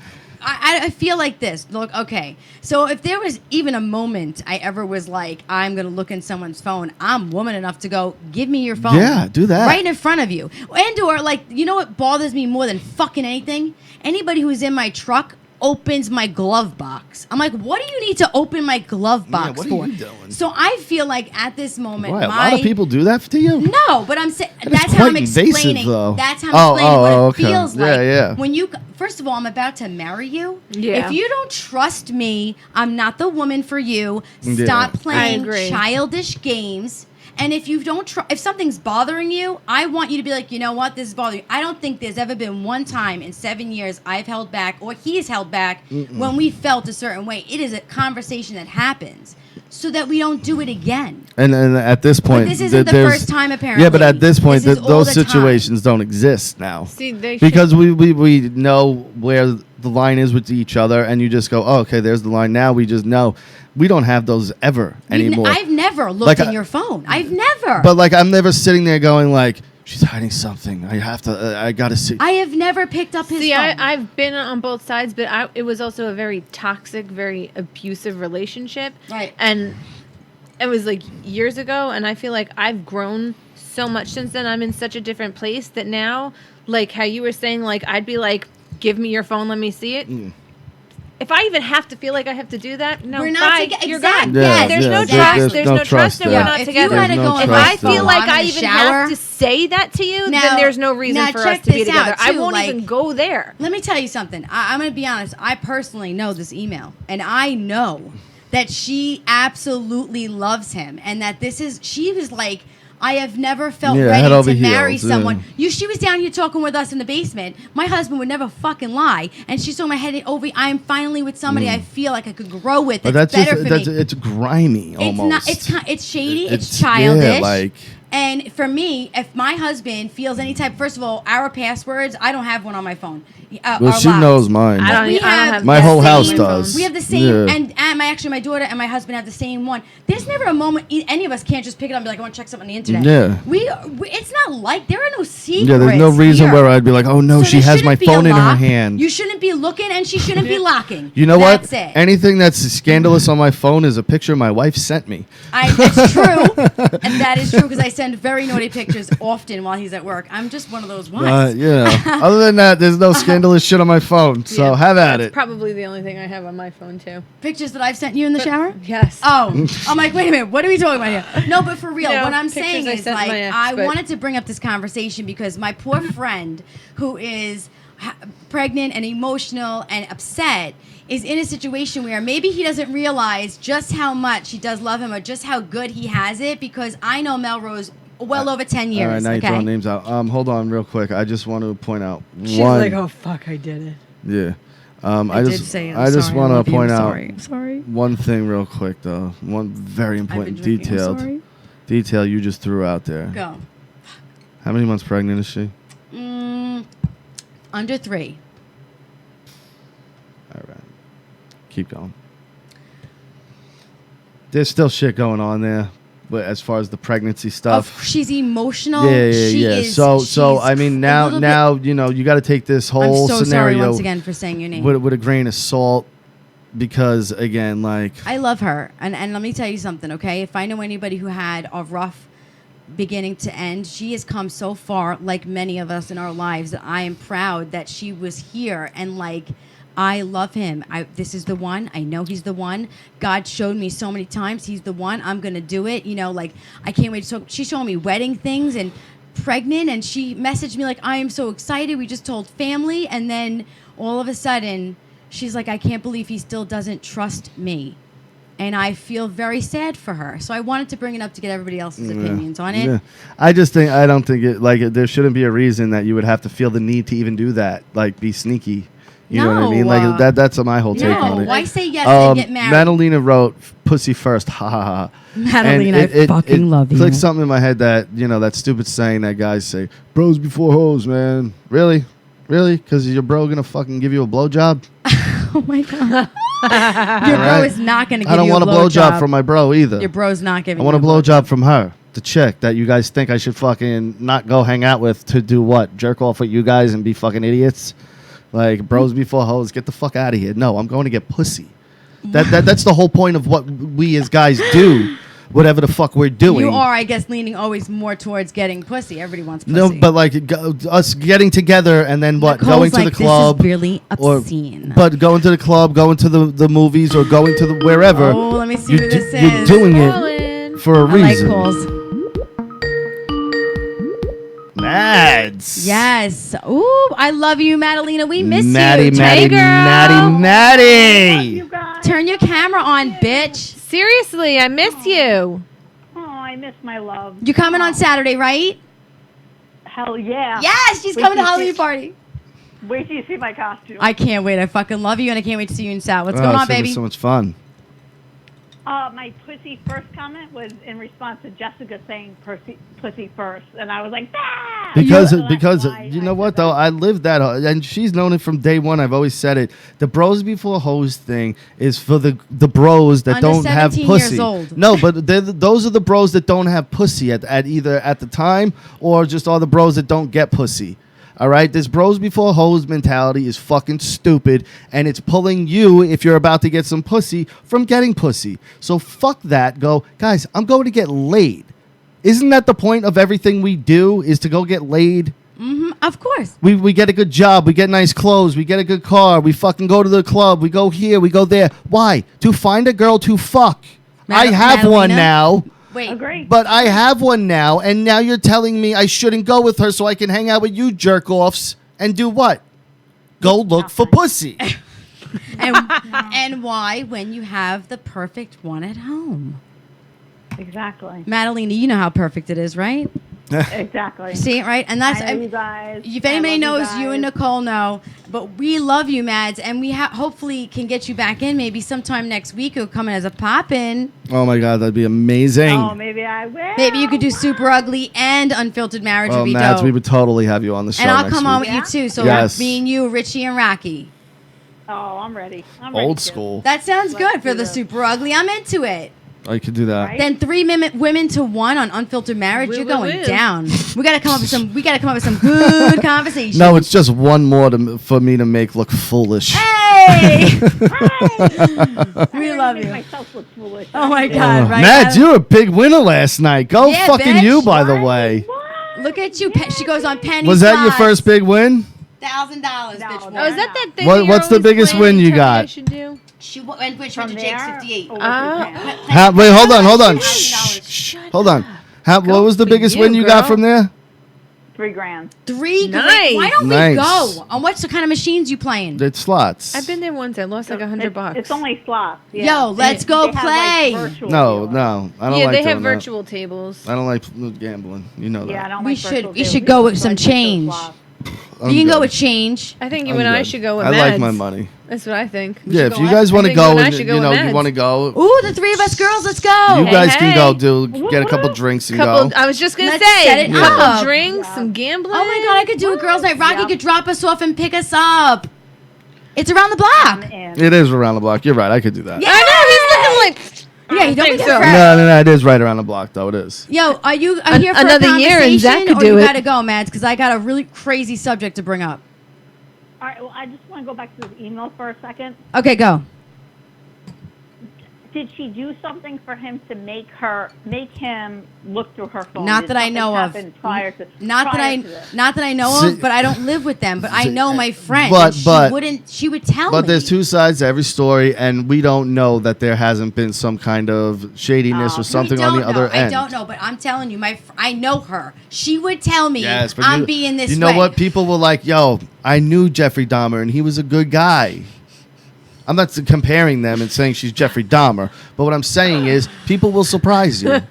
I feel like this. Look, okay. So if there was even a moment I ever was like, I'm going to look in someone's phone, I'm woman enough to go, give me your phone. Yeah, do that. Right in front of you. And or like, you know what bothers me more than fucking anything? Anybody who's in my truck opens my glove box. I'm like, what do you need to open my glove box what are for? you doing? So I feel like at this moment, Why, a lot of people do that to you? No, but I'm saying That is that's how I'm quite invasive, explaining. though. That's how I'm explaining what okay. it feels Yeah, like. yeah. When you first of all, I'm about to marry you. Yeah. If you don't trust me, I'm not the woman for you. Yeah. Stop I playing agree. childish games. And if you don't if something's bothering you, I want you to be like, you know what, this is bothering you. I don't think there's ever been one time in 7 years I've held back or he's held back when we felt a certain way. It is a conversation that happens. so that we don't do it again. And at this point, this isn't the there's- first time, apparently. Yeah, but at this point, This is all those the time. situations don't exist now. See, they Because we know where the line is with each other, and you just go, oh, okay, there's the line. Now we just know. We don't have those ever anymore. I've never looked Like, in your phone. I've never. But like, I'm never sitting there going like, she's hiding something. I have to. I gotta see. I have never picked up his See, phone. I've been on both sides, but it was also a very toxic, very abusive relationship. Right. And it was like years ago, and I feel like I've grown so much since then. I'm in such a different place that now, like how you were saying, like I'd be like, give me your phone, let me see it. If I even have to feel like I have to do that, no, We're not bye, together. you're Exactly. gone. Yes, There's no exactly. trust. There's no trust, and there. we're not if together. you had to There's go no in If my trust I there. feel like I'm I in the even shower, have to say that to you, Now- then there's no reason now for us check to be this out, together. I too, won't like- even go there. Let me tell you something. I'm going to be honest. I personally know this email, and I know that she absolutely loves him, and that she was like, I have never felt Yeah, ready head to over marry heels, someone. yeah. She was down here talking with us in the basement. My husband would never fucking lie, and she saw my head over. I am finally with somebody I feel like I could grow with. But That's better for me. it's grimy almost. It's shady. It's yeah, childish. like. And for me, if my husband feels any type, first of all, our passwords, I don't have one on my phone. Well, are she locked. knows mine. I don't We have have My the whole same- house does. We have the same, Yeah. and my daughter and my husband have the same one. There's never a moment any of us can't just pick it up and be like, I want to check something on the internet. Yeah. It's not like there are no secrets. Yeah, there's no reason here. where I'd be like, oh no, So she there has my shouldn't be a phone in her lock. hand. You shouldn't be looking, and she shouldn't be locking. You know That's what? it. Anything that's scandalous on my phone is a picture my wife sent me. It's true, and that is true because I send very naughty pictures often while he's at work. I'm just one of those ones. Other than that, there's no scandalous shit on my phone. So Yeah, have at that's it. probably the only thing I have on my phone too. Pictures that I've sent you in the shower. Yes. Oh, I'm like, wait a minute, what are we talking about here? No, but for real, No, what I'm pictures saying I is sent like, my ex, I but- wanted to bring up this conversation because my poor friend who is pregnant and emotional and upset is in a situation where maybe he doesn't realize just how much she does love him or just how good he has it, because I know Melrose well over 10 years. All right, now you're okay? throwing names out. Hold on real quick. I just want to point out She's one. like, oh fuck, I did it. Yeah. I did say it. I just Sorry, I want love to you. point I'm out sorry. I'm sorry. one thing real quick though. One very I've been important drinking. I'm sorry. detail you just threw out there. Go. How many months pregnant is she? Under 3. All right. Keep going. There's still shit going on there, but as far as the pregnancy stuff. She's emotional. Yeah. She is, So she's I mean a little bit- you know you got to take this whole I'm so sorry scenario once again for saying your name. with a grain of salt, because again, like I love her, and let me tell you something, okay? If I know anybody who had a rough beginning to end, she has come so far, like many of us in our lives, that I am proud that she was here, and like, I love him. This is the one. I know he's the one. God showed me so many times he's the one. I'm gonna do it. You know, like I can't wait. So she's showing me wedding things and pregnant, and she messaged me like, I am so excited. We just told family, and then all of a sudden, she's like, I can't believe he still doesn't trust me. And I feel very sad for her. So I wanted to bring it up to get everybody else's opinions on it. Yeah. I don't think it like there shouldn't be a reason that you would have to feel the need to even do that, like be sneaky. You know what I mean? Like that's my whole take on it. Why say yes and get married? Madalena wrote "pussy first," ha ha ha. Madalena, And I fucking love you. It's like something in my head that that stupid saying that guys say, "Bros before hoes," man. Really? Because your bro gonna fucking give you a blowjob? Oh my god. Your bro is not gonna give you a blowjob. I don't want a blowjob from my bro either. Your bro's not giving I want you a blowjob from her, the chick that you guys think I should fucking not go hang out with to do what? Jerk off with you guys and be fucking idiots? Like, bros before hoes, get the fuck out of here. No, I'm going to get pussy. That's the whole point of what we as guys do, whatever the fuck we're doing. You are, I guess, leaning always more towards getting pussy. Everybody wants pussy. No, but like us getting together and then what? Nicole's Going to like, the club. This is really obscene. But going to the club, going to the movies, or going to the wherever. Oh, let me see who this You're is. doing Colin. it for a I like reason. calls. Mads. Yes. Ooh, I love you, Madalena. We miss Maddie, you. Maddie, Hey, girl. Maddie. Turn your camera on, bitch. Seriously, I miss you. Oh, I miss my love. You coming on Saturday, right? Hell yeah. Yes, she's Wait coming to till you Halloween see- party. Wait till you see my costume. I can't wait. I fucking love you, and I can't wait to see you in South. What's Oh, going on, it's gonna be baby? so much fun. My pussy first comment was in response to Jessica saying pussy first, and I was like, ah! Because So that's because why you I know said what though, that. I lived that, and she's known it from day one. I've always said it. The bros before hoes thing is for the bros that Under don't have 17 years pussy. old. No, but those are the bros that don't have pussy at either at the time or just all the bros that don't get pussy. All right, this bros before hoes mentality is fucking stupid, and it's pulling you, if you're about to get some pussy, from getting pussy. So fuck that. Go, guys, I'm going to get laid. Isn't that the point of everything we do, is to go get laid? Of course. We get a good job, we get nice clothes, we get a good car, we fucking go to the club, we go here, we go there. Why? To find a girl to fuck. I have one Madalena? now. Wait. Agree. But I have one now, and now you're telling me I shouldn't go with her so I can hang out with you jerk-offs and do what? Go look for pussy. And why when you have the perfect one at home? Exactly. Madalena, you know how perfect it is, right? Exactly. See it, right? And that's I know you guys. if I anybody love knows, you and guys. Nicole know. But we love you, Mads, and we hopefully can get you back in maybe sometime next week. Or come in as a pop-in. Oh my God, that'd be amazing. Oh, maybe I will. Maybe you could do Super Ugly and Unfiltered Marriage would Oh, be Mads, dope. we would totally have you on the show And I'll next come on week. with you too. So Yes. me and you, Richie and Rocky. Oh, I'm ready. I'm ready Old to. school. That sounds Let's good for do the this. Super Ugly. I'm into it. I could do that. Right? Then 3 women to 1 on Unfiltered Marriage. Woo, You're woo, going woo. down. We gotta come up with some. We gotta come up with some good conversation. No, it's just one more for me to make look foolish. Hey, Hey! we I love make you. myself look foolish. Oh my Oh, God, right? Mads, you're a big winner last night. Go Yeah, fucking bitch. you, by the way. What? Look at you. She goes on penny. Was that your first big win? $1,000, No, bitch? no. Oh, is that that thing? What- that you're what's the always biggest planning win you to tell me I got? should do? She went to From Jake's there? 58. Or Oh. with your parents? Wait, hold on. $1,000. Shh. Hold on. What Go was the for biggest you, win you got girl. from there? $3,000. 3 grand. Nice. Why don't Nice. we go? On what kind of machines you playing? It's slots. I've been there once. I lost like $100. It's only slots. Yeah. Yo, let's go They have, play. like, virtual No, dealers. no. I don't Yeah, like they doing have that. virtual tables. I don't like gambling. You know that. Yeah, I don't We like should- virtual we dealers. should go with I some like those change. slots. I'm You can go good. with change. I think you I'm and I good. should go with I Mads. like my money. That's what I think. We Yeah, should if go you out. guys want I to think you go, and I and, should you go know, with you Mads. want to go. Ooh, the 3 of us girls. Let's go. You Hey, guys can hey. go get a couple drinks and Couple, go. I was just gonna Let's say, set it a couple up. drinks, Yeah. some gambling. Oh my God, I could do a girls' night. Rocky Yeah. could drop us off and pick us up. It's around the block. And It is around the block. You're right. I could do that. Yeah. I know he's looking like. Yeah, you don't think get so. hurt. No, it is right around the block, though. It is. Yo, are you here for Another a year and Zach conversation, could or do you it. gotta go, Mads? Because I got a really crazy subject to bring up. all right, well, I just want to go back to this email for a second. Okay, go. Did she do something for him to make him look through her phone? Not Did that I something know of. happen Prior to Not prior to this? that I know See- of, but I don't live with them. But I know my friend. But- and she would tell me. But there's 2 sides to every story, and we don't know that there hasn't been some kind of shadiness or We something on the don't other know. end. I don't know, but I'm telling you, I know her. She would tell me Yes, but I'm being this You know way. what? People were like, "Yo, I knew Jeffrey Dahmer, and he was a good guy." I'm not comparing them and saying she's Jeffrey Dahmer, but what I'm saying is people will surprise you.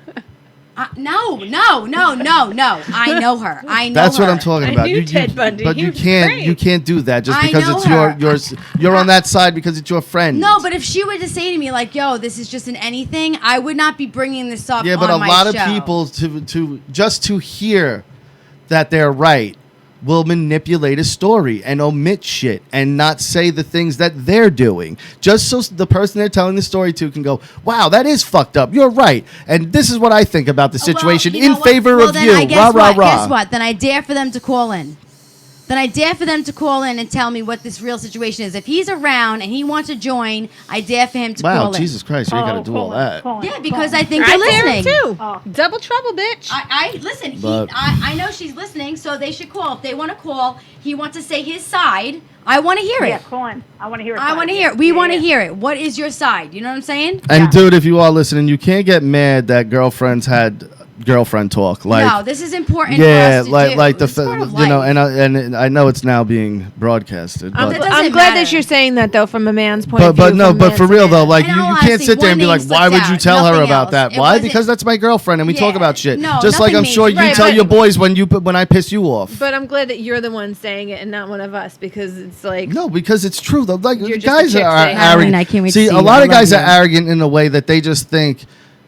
No. I know her. I know That's her. what I'm talking I about. knew Ted Bundy. But He you was can't great. you can't do that just I because know it's her. you're on that side because it's your friend. No, but if she were to say to me like, "Yo, this is just an anything," I would not be bringing this up. Yeah, but on a my lot of show. people to just to hear that they're right will manipulate a story and omit shit and not say the things that they're doing. Just so the person they're telling the story to can go, "Wow, that is fucked up. You're right. And this is what I think about the situation Well, you know in what? favor Well, of then you." I guess Rah, rah, what? rah. Guess what? Then I dare for them to call in. Then I dare for them to call in and tell me what this real situation is. If he's around and he wants to join, I dare for him to Wow, call Jesus Christ, you ain't got to do all Colin, that. Colin, in. Yeah, because Colin. I think I they're dare listening. too. Oh. Double trouble, bitch. I listen. But- I know she's listening, so they should call. If they want to call, he wants to say his side. I want to hear Yeah, it. Colin, I want to hear it. I want to hear it. We want to hear it. What is your side? You know what I'm saying? And Yeah. dude, if you are listening, you can't get mad that girlfriends had girlfriend talk. Like, no, this is important. yeah, for us to like do. like the It's part of you know, life. and I know it's now being broadcasted, I'm, but doesn't I'm glad matter. that you're saying that though, from a man's point of view. but no, from a but man's for real though, man. like In you all can't honesty, sit there and be one like, name why slipped would you out, tell her nothing about else. that? It Why? wasn't- Because that's my girlfriend and we talk Yeah, about shit. no, Just like nothing I'm sure major. you Right, tell but- your boys when I piss you off. But I'm glad that you're the one saying it and not one of us, because it's like No, because it's true though. Like You're just guys a chick are saying, arrogant. I can't wait to See, see a you. lot I of guys are love you. arrogant in a way that they just think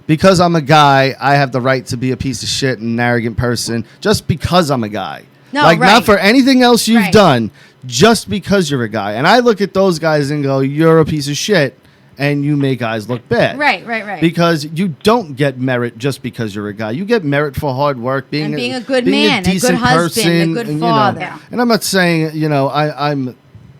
because I'm a guy, I have the right to be a piece of shit and an arrogant person just because I'm a guy. No, like not right. for anything else you've Right. done, just because you're a guy. And I look at those guys and go, "You're a piece of shit," and you make guys look bad. Right. Because you don't get merit just because you're a guy. You get merit for hard work, being And being a good being man, a good decent husband, a person, good and, father. Yeah. And I'm not saying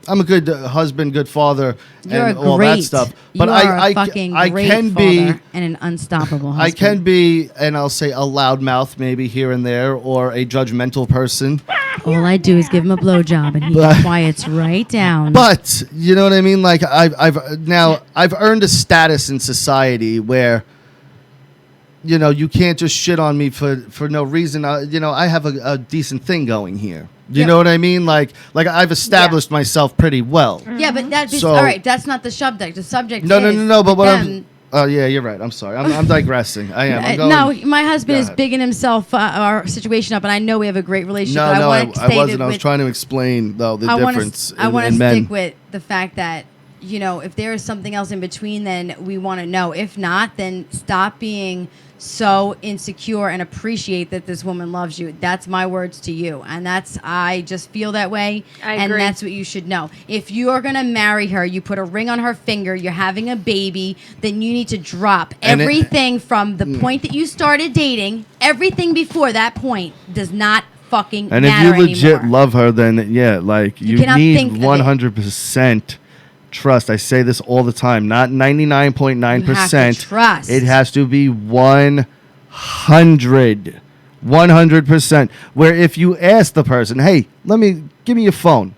I'm a good husband, good father, You're and a all great. that stuff. But you are I a fucking I great can father be. and an unstoppable husband. I can be, and I'll say a loudmouth maybe here and there, or a judgmental person. All I do is give him a blowjob and he But- quiets right down. But you know what I mean? Like I've earned a status in society where, you know, you can't just shit on me for no reason. I have a decent thing going here. You Yeah. know what I mean? Like I've established myself pretty well. yeah, but that's So- all right. That's not the subject. The subject. No, is But what them- I'm. Oh yeah, you're right. I'm sorry. I'm digressing. I am. I'm going, no, my husband Go is ahead. bigging himself our situation up, and I know we have a great relationship. No, but no, I, I want to stay wasn't. I was with- trying to explain though the difference I want to in men. stick with the fact that, you know, if there is something else in between, then we want to know. If not, then stop being so insecure and appreciate that this woman loves you. That's my words to you. And I just feel that way. I and agree. that's what you should know. If you're going to marry her, you put a ring on her finger, you're having a baby, then you need to drop And it- everything from the point that you started dating. Everything before that point does not fucking And if matter you legit anymore. love her, then yeah, like You you cannot think need of it. 100% trust. I say this all the time, not 99.9%. trust. It has to be 100%. Where if you ask the person, "Hey, give me your phone,"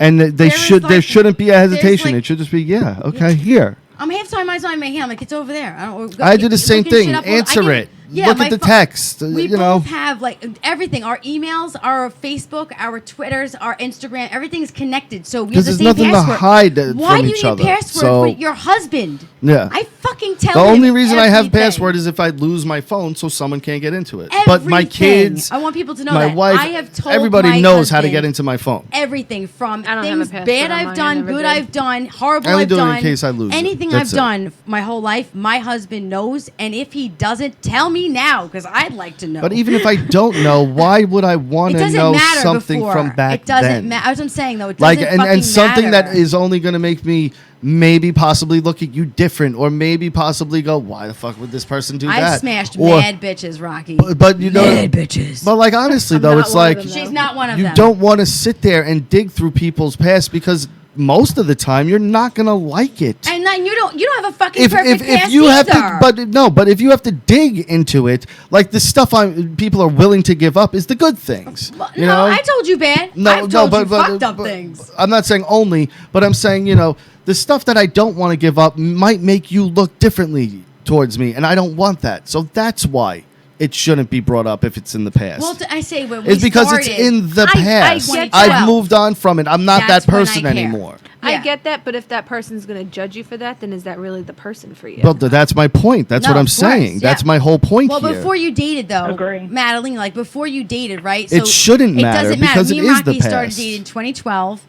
and there shouldn't be a hesitation. like- It should just be, "Yeah, okay, here." I'm half time. My hand. I'm like, it's over there. I do the same looking shit thing. up. Answer it. Look my at the pho- text. We You know. both have like everything. Our emails, our Facebook, our Twitters, our Instagram. Everything is connected. So we have 'Cause the there's same nothing to password. hide Why from do each you other? need passwords So- with your husband? Yeah. I fucking tell The him only reason I have everything. password is if I lose my phone, so someone can't get into it. But my Everything. kids, I want people to know my that. wife, I have told everybody my knows how to husband get into my phone. everything from I don't have a things password bad on I've mine. I done, never good did. I've done, horrible I only I've do it in done. case I lose it. Anything That's I've it. done my whole life, my husband knows, and if he doesn't, tell me now because I'd like to know. But even if I don't know, why would I want it to doesn't know matter something before. from back It doesn't then? matter. That's what I'm saying though. It Like doesn't and something matter. that is only going to make me maybe possibly look at you different, or maybe possibly go, why the fuck would this person do that? I've smashed Or- mad bitches, Rocky. But you know, mad bitches. but like honestly I'm though, not it's one of like them, She's not one of you them. don't want to sit there and dig through people's past because most of the time you're not going to like it. And then you don't have a fucking perfect past you have either. to but if you have to dig into it, like the stuff people are willing to give up is the good things. Well, you no, know? I told you bad. No, I've told no, you but, fucked up but- things. I'm not saying only, but I'm saying, you know, the stuff that I don't want to give up might make you look differently towards me, and I don't want that. So that's why it shouldn't be brought up if it's in the past. Well, I say when we it's because started, it's in the I past. get I've that. moved on from it. I'm not That's that when I person care. anymore. I Yeah. get that, but if that person's going to judge you for that, then is that really the person for you? But that's my point. That's No, what I'm of course, saying. yeah. That's my whole point Well, here. before you dated, though, Agree. Madeline, like before you dated, right? It shouldn't matter doesn't matter. because Me it and is the Rocky started past. dating in 2012.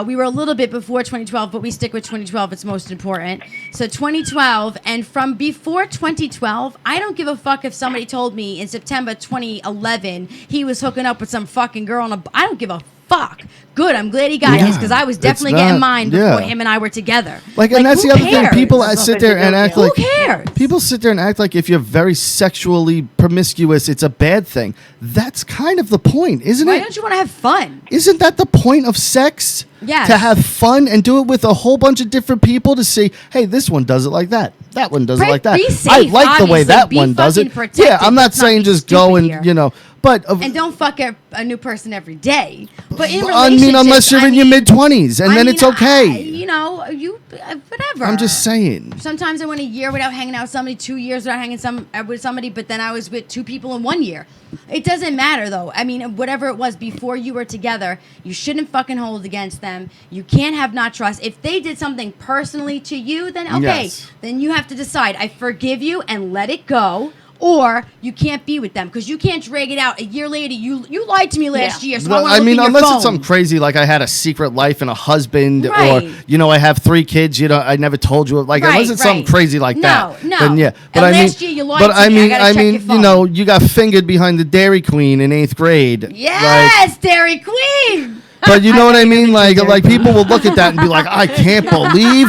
We were a little bit before 2012, but we stick with 2012. It's most important. So 2012, and from before 2012, I don't give a fuck if somebody told me in September 2011 he was hooking up with some fucking girl on a. I don't give a fuck. Good. I'm glad he got Yeah, his because I was it's definitely getting not- mine before yeah. him and I were together. Like, and that's who the other thing. cares? People There's sit nothing there to and do act with like Who cares? people sit there and act like if you're very sexually promiscuous, it's a bad thing. That's kind of the point, isn't Why it? don't you want to have fun? Isn't that the point of sex? Yes. To have fun and do it with a whole bunch of different people to see, hey, this one does it like that. That one does it Right, like that. be I safe, like the way obviously. that Be one does it. fucking protected. Yeah, I'm not Let's not saying be just go stupid and, here. you know, but And don't fuck a new person every day. But in I mean, unless relationships, you're in your mid-20s, and then it's okay. whatever. I'm just saying. Sometimes I went a year without hanging out with somebody, 2 years without hanging with somebody, but then I was with 2 people in 1 year. It doesn't matter, though. I mean, whatever it was before you were together, you shouldn't fucking hold against them. You can't have not trust. If they did something personally to you, then okay. Yes. Then you have to decide, I forgive you and let it go. Or you can't be with them because you can't drag it out. A year later, you lied to me last year. So Well, I mean, unless phone. it's something crazy like I had a secret life and a husband, Right. or I have 3 kids. I never told you. Like unless it's something crazy like that. No. Then yeah. And last year you lied but to I me. mean, I gotta check your phone. you got fingered behind the Dairy Queen in 8th grade. Yes, Dairy Queen. But you know what I mean? Like people will look at that and be like, I can't believe.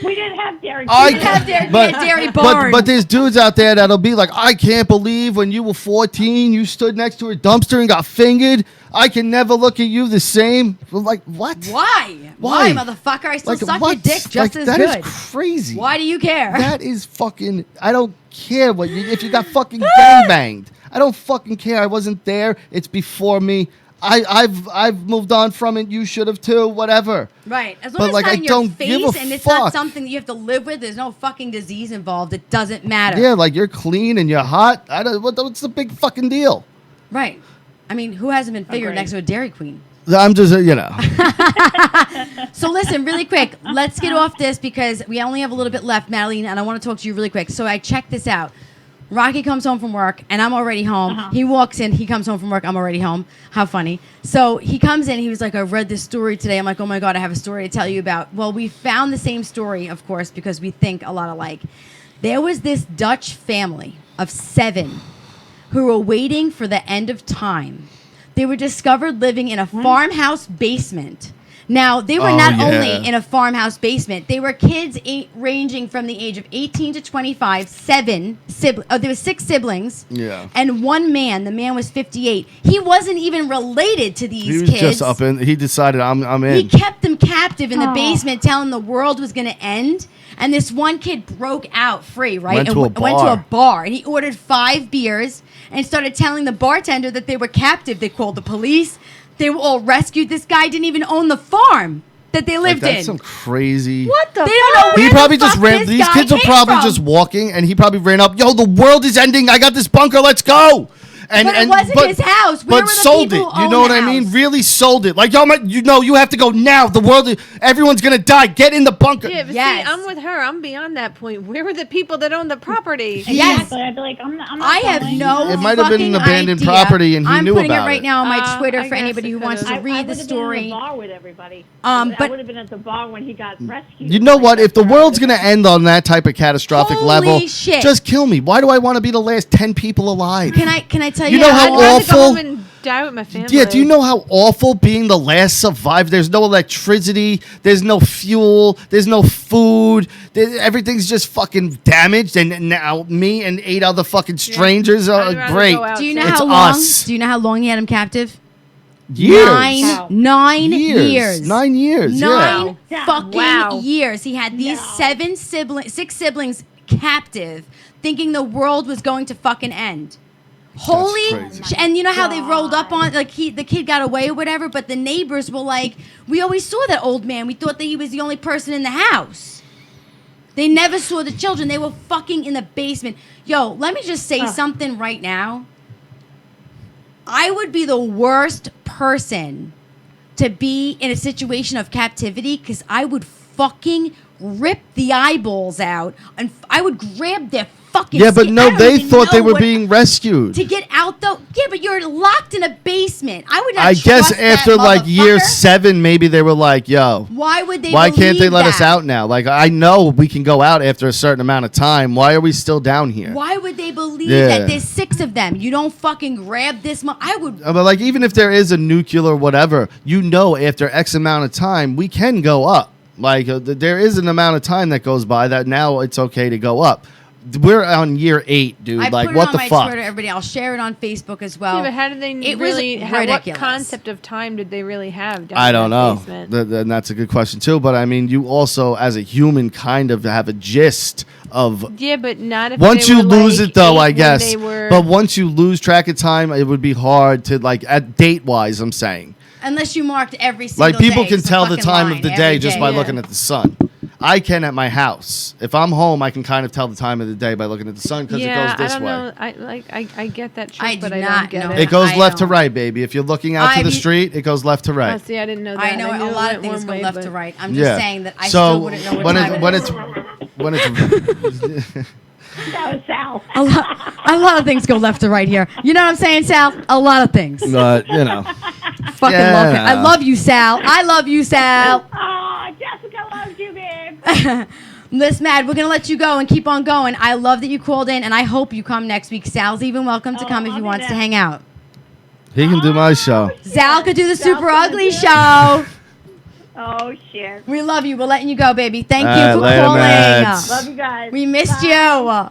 We didn't have Dairy I Queen. have Dairy Barn. but there's dudes out there that'll be like, I can't believe when you were 14, you stood next to a dumpster and got fingered. I can never look at you the same. Like, what? Why, motherfucker? I still suck your dick just as that good. That is crazy. Why do you care? That is fucking. I don't care if you got fucking gangbanged. I don't fucking care. I wasn't there. It's before me. I've moved on from it. You should have too. Whatever. Right. As long But, as it's like, not I in your don't give a face and it's not fuck. something that you have to live with. There's no fucking disease involved. It doesn't matter. Yeah, like you're clean and you're hot. What's the big fucking deal? Right. I mean, who hasn't been figured Agreed. next to a Dairy Queen? I'm just, So listen, really quick. Let's get off this because we only have a little bit left, Madeline, and I want to talk to you really quick. So I checked this out. Rocky comes home from work, and I'm already home. Uh-huh. He walks in. He comes home from work. I'm already home. How funny. So he comes in. He was like, I read this story today. I'm like, oh, my God, I have a story to tell you about. Well, we found the same story, of course, because we think a lot alike. There was this Dutch family of 7 who were waiting for the end of time. They were discovered living in a farmhouse basement. Now, they were not only in a farmhouse basement, they were kids ranging from the age of 18 to 25, there were 6 siblings, and 1 man. The man was 58. He wasn't even related to these he was kids. just up in. He decided I'm in. He kept them captive in the basement, telling them the world was going to end. And this one kid broke out free, right? Went to a went to a bar, and he ordered 5 beers and started telling the bartender that they were captive. They called the police. They were all rescued. This guy didn't even own the farm that they lived that's in. some crazy. What the They don't know fuck? where He probably the just fuck ran. this These guy kids are came probably from. just walking, and he probably ran up. Yo, the world is ending. I got this bunker. Let's go. But it wasn't his house. Where But were the sold people it. who You own know what the I mean? house? Really sold it. Like, yo, you have to go now. The world, everyone's gonna die. Get in the bunker. Yeah, but Yes. see, I'm with her. I'm beyond that point. Where were the people that own the property? Yes. Exactly. I'd be like, I'm not I have going. no It might have been an fucking abandoned idea. property and he I'm knew putting about it right it. now on my Twitter I for guess anybody it who wants to could've- read the would've been in story. the bar with everybody. But- I would have been at the bar when he got rescued. You know Like, what? If the that's where I world's would've gonna end on that type of catastrophic Holy level, shit. just kill me. Why do I want to be the last 10 people alive? Can I tell you? You know how I'd rather awful- go home and die with my family. Yeah, do you know how awful being the last survivor? There's no electricity, there's no fuel, there's no food, everything's just fucking damaged. And now me and 8 other fucking strangers I'd are rather great. go out Do you know to- It's how long? us. Do you know how long he had him captive? Years. Wow. 9 years. 9 years. Yeah. 9 Yeah. fucking Wow. years. He had these No. 6 siblings captive, thinking the world was going to fucking end. Holy crazy. and you know how they rolled up on the kid got away or whatever, but the neighbors were like, we always saw that old man. We thought that he was the only person in the house. They never saw the children. They were fucking in the basement. Yo, let me just say something right now. I would be the worst person to be in a situation of captivity because I would fucking rip the eyeballs out and I would grab their fucking Yeah, but skin. I no, don't they even thought they know were what- being rescued. to get out though. Yeah, but you're locked in a basement. I would not I guess trust after that like year motherfucker. 7, maybe they were like, yo, Why would they why can't they believe let us that? out now? Like, I know we can go out after a certain amount of time. Why are we still down here? Why would they believe Yeah. that there's 6 of them? You don't fucking grab this I would But like, even if there is a nuclear whatever, after X amount of time, we can go up. Like, there is an amount of time that goes by that now it's okay to go up. We're on year 8, dude. I Like, put it what on the my fuck? Twitter, everybody. I'll share it on Facebook as well. Yeah, but how did they It was really? What ridiculous. concept of time did they really have? Down I in don't that know. basement? And that's a good question too. But I mean, you also, as a human, kind of have a gist of. Yeah, but not if Once they you were, lose like, it, though, 8 I when guess. they were- But once you lose track of time, it would be hard to, like, at date wise. I'm saying, Unless you marked every single Like people day, can it's a tell the fucking time line of the every day just by yeah. looking at the sun. I can at my house. If I'm home, I can kind of tell the time of the day by looking at the sun because it goes this I don't way. know. I get that trick, I but do I not don't get know it. that. It goes I left to don't. right, baby. If you're looking out to the street, it goes left to Oh, right. see, I didn't know that. I know knew a it lot of went things one go way, left but- to right. I'm just saying that I still wouldn't know what time it is. when it's That was Sal. A lot of things go left to right here. You know what I'm saying, Sal? A lot of things. but you know, Fucking love him. I love you, Sal. I love you, Sal. Oh, Jessica loves you, babe. Listen, Mad, we're going to let you go and keep on going. I love that you called in, and I hope you come next week. Sal's even welcome to come if he I'll be wants to there. hang out. he can do my show. Zal could do the Sal's Super gonna Ugly do it. Show. Oh, shit. We love you. We're letting you go, baby. Thank All you right, for later, calling. Mads. Love you guys. We missed Bye. you.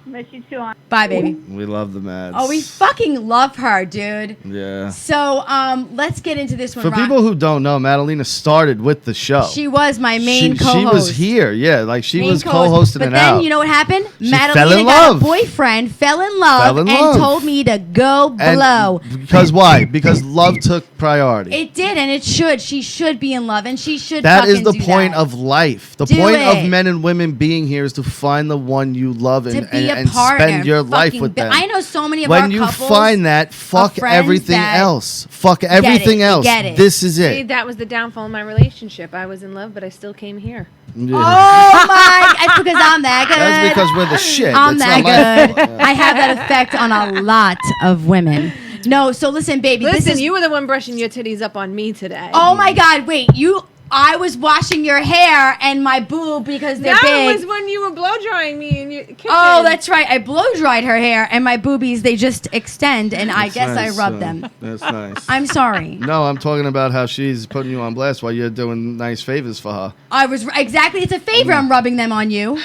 Miss you too. Bye, baby. We love the Mads. Oh, we fucking love her, dude. Yeah. So, let's get into this one. For Rock. people who don't know, Madalena started with the show. She was my main she co-host. was here, yeah, like she Main was co-host. co-hosting but it then, out. you know what happened? She Madalena fell in got love. a boyfriend, fell in love, Fell in and love. told me to go And blow. because why? Because love took priority. It did, and it should. She should be in love, and she should. That is fucking the do point that. of life. The Do point it. of men and women being here is to find the one you love to and, be a and partner. spend your life fucking with them. I know so many of our When you couples. find that, fuck friends everything that else. Fuck everything they else. get it. This is See, it. that was the downfall of my relationship. I was in love, but I still came here. Yeah. Oh my! That's because I'm that good. That's because we're the shit. I'm That's that not my good. fault. I have that effect on a lot of women. No, so listen, baby. Listen, this is, you were the one brushing your titties up on me today. Oh my God! Wait, you. I was washing your hair and my boob because they're that big. was when you were blow drying me in your kitchen. Oh, that's right. I blow dried her hair and my boobies. They just extend, and I That's guess nice, I rub them. That's nice. I'm sorry. No, I'm talking about how she's putting you on blast while you're doing nice favors for her. I was exactly. It's a favor. I'm rubbing them on you.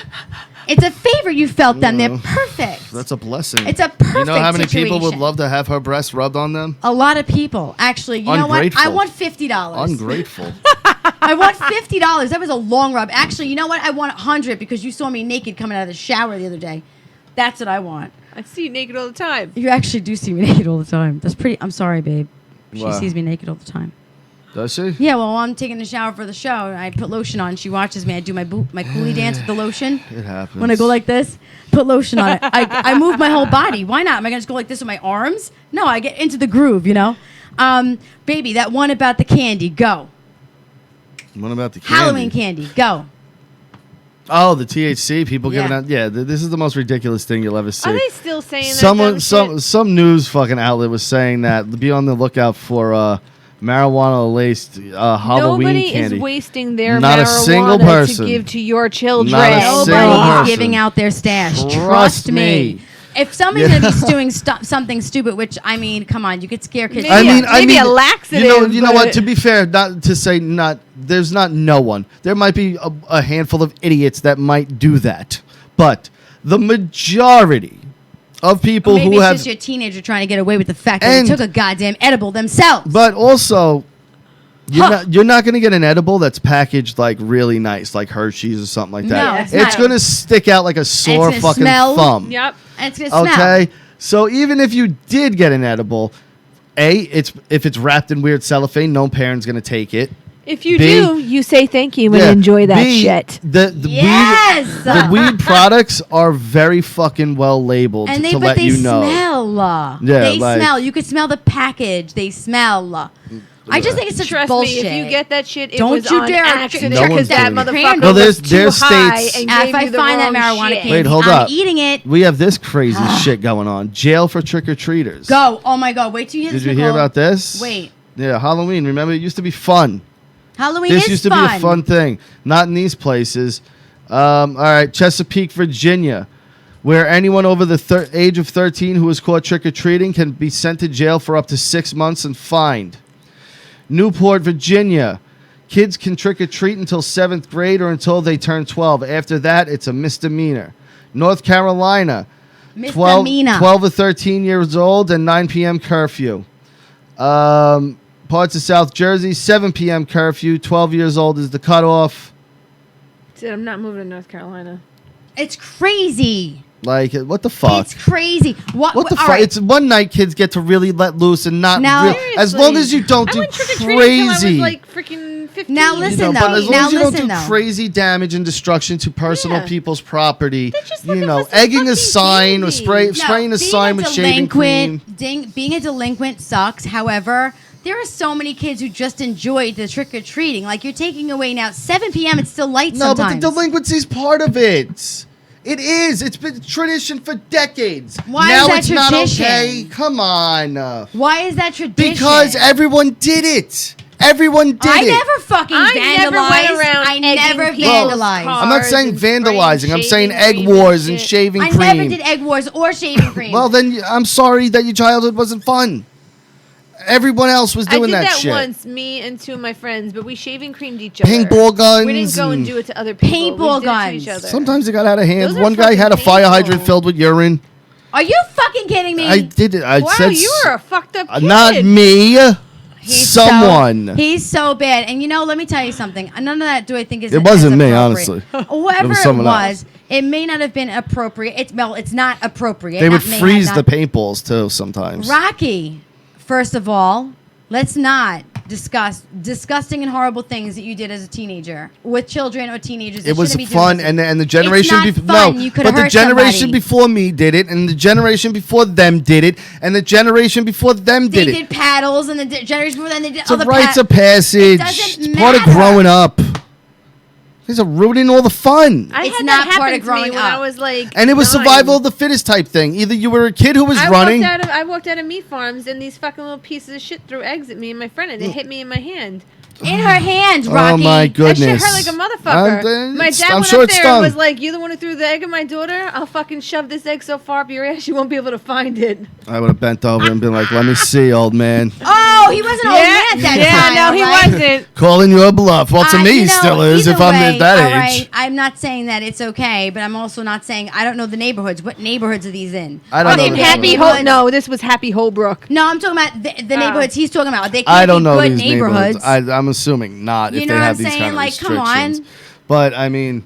It's a favor. You felt them. They're perfect. That's a blessing. It's a perfect You know how many people would situation. love to have her breasts rubbed on them? A lot of people, actually. You know what? Ungrateful. I want $50. Ungrateful. I want $50. That was a long rub. Actually, you know what? I want 100 because you saw me naked coming out of the shower the other day. That's what I want. I see you naked all the time. You actually do see me naked all the time. That's pretty. I'm sorry, babe. She Wow. sees me naked all the time. Does she? Yeah, well, I'm taking a shower for the show. And I put lotion on. She watches me. I do my coolie dance with the lotion. It happens. When I go like this, put lotion on it. I move my whole body. Why not? Am I gonna just go like this with my arms? No, I get into the groove. You know, baby. That one about the candy. Go. What about the candy? Halloween candy. Go. Oh, the THC. People Yeah. giving out. Yeah, this is the most ridiculous thing you'll ever see. Are they still saying Someone, that dumb shit? some news fucking outlet was saying that. Be on the lookout for marijuana laced Halloween Nobody candy. is wasting their Not a marijuana single person. to give to your children. Not a single Nobody's person. giving out their stash. Trust Trust me. me. If somebody's gonna be doing something stupid, which I mean, come on, you could scare kids. Maybe a laxative, You know what? but- To be fair, not to say not. There's not no one. There might be a handful of idiots that might do that, but the majority of people Maybe who it's have. just your teenager trying to get away with the fact that And- they took a goddamn edible themselves. But also, you're not going to get an edible that's packaged like really nice, like Hershey's or something like that. No, it's it's not. going to stick out like a sore gonna fucking smell. thumb. Yep. And it's gonna Okay, smell. so even if you did get an edible, if it's wrapped in weird cellophane, no parent's going to take it. If you B- do, you say thank you and Yeah. enjoy that B, shit. The Yes! weed, the weed products are very fucking well labeled And to let they you know. smell. Yeah, they like- smell. You could smell the package. They smell. I just think it's such Trust bullshit. me, if you get that shit, it Don't was you on dare accident No because one's that doing it. motherfucker Well, was there's too high states- and If gave I you the find that wrong marijuana shit. candy, Wait, hold I'm up. eating it. We have this crazy shit going on. Jail for trick or treaters. Go. Oh my God. Wait till you hear Did this, you hear Nicole. about this? Wait. Yeah, Halloween. Remember, it used to be fun. Halloween This is used to be a fun thing. Not in these places. All right, Chesapeake, Virginia, where anyone over the age of 13 who is caught trick-or-treating can be sent to jail for up to 6 months and fined. Newport, Virginia, kids can trick-or-treat until 7th grade or until they turn 12. After that, it's a misdemeanor. North Carolina, 12 Misdemeanor. 12 or 13 years old and 9 p.m. curfew. Parts of South Jersey, 7 p.m. curfew. 12 years old is the cutoff. Said, I'm not moving to North Carolina. It's crazy. Like, what the fuck? It's crazy. What What the all fuck? right. It's one night kids get to really let loose and not Now- as long as you don't I do went trick-or-treating till I was crazy. like freaking 15. Now listen, but as long Now as you don't listen, do though. crazy damage and destruction to personal Yeah. people's property, They're just looking for some egging a fucking sign or candy. spraying a being sign with shaving cream. Being a delinquent sucks. However, there are so many kids who just enjoy the trick or treating. Like you're taking away now 7 p.m. It's still light No, sometimes. but the delinquency's part of it. It is. It's been tradition for decades. Why now is that it's tradition? not okay. Come on. Why is that tradition? Because everyone did it. Everyone did I it. never fucking I vandalized. never went around I egging never people's vandalized. cars. I'm not saying and spraying vandalizing. I'm saying shaving egg cream wars and and shit. shaving I cream. never did egg wars or shaving cream. Well, then I'm sorry that your childhood wasn't fun. Everyone else was I doing did that shit. once, me and 2 of my friends, but we shaving creamed each other. Paintball guns. We didn't go and do it to other people. Paintball we did it to each guns. other. Sometimes it got out of hand. Those are One guy had a fucking fire hydrant painful. filled with urine. Are you fucking kidding me? I did it. I Wow, said you were a fucked up kid. not me. Someone. He's so bad. And let me tell you something. None of that do I think is It wasn't is me, appropriate. honestly. Whoever It was it someone was, else. it may not have been appropriate. It's not appropriate. They would Not may, freeze not- the paintballs too sometimes. Rocky, first of all, let's not discuss disgusting and horrible things that you did as a teenager with children or teenagers. that It was shouldn't be fun, doing this. and the generation not before fun. You could but the hurt generation somebody. before me did it, and the generation before them did it, and the generation before them They did did it. paddles, and the generation before then they did It's a other rites of passage. doesn't It's part of matter. growing up. These are ruining all the fun. I It's had not that part happen of to me growing when up. I was like And it was 9. survival of the fittest type thing. Either you were a kid who was running. I walked out of meat farms, and these fucking little pieces of shit threw eggs at me and my friend, and it hit me in my hand. in her hands, Rocky. Oh my That goodness! shit hurt like a motherfucker. My dad I'm went sure up it there stung. and was like, "You the one who threw the egg at my daughter? I'll fucking shove this egg so far up your ass you won't be able to find it." I would have bent over and been like, "Let me see, old man." Oh, he wasn't old man at that time. no, he right? wasn't. Calling your bluff. Well, to me, he still is. If I'm at that all age. right, I'm not saying that it's okay, but I'm also not saying I don't know the neighborhoods. What neighborhoods are these in? I don't Are they know the bad Happy neighborhoods. Ho. No, this was Happy Holbrook. No, I'm talking about the neighborhoods he's talking about. They can't I don't be know good these neighborhoods. I'm assuming not. You If know they what have I'm these saying? kind of Like, come on. restrictions. But I mean,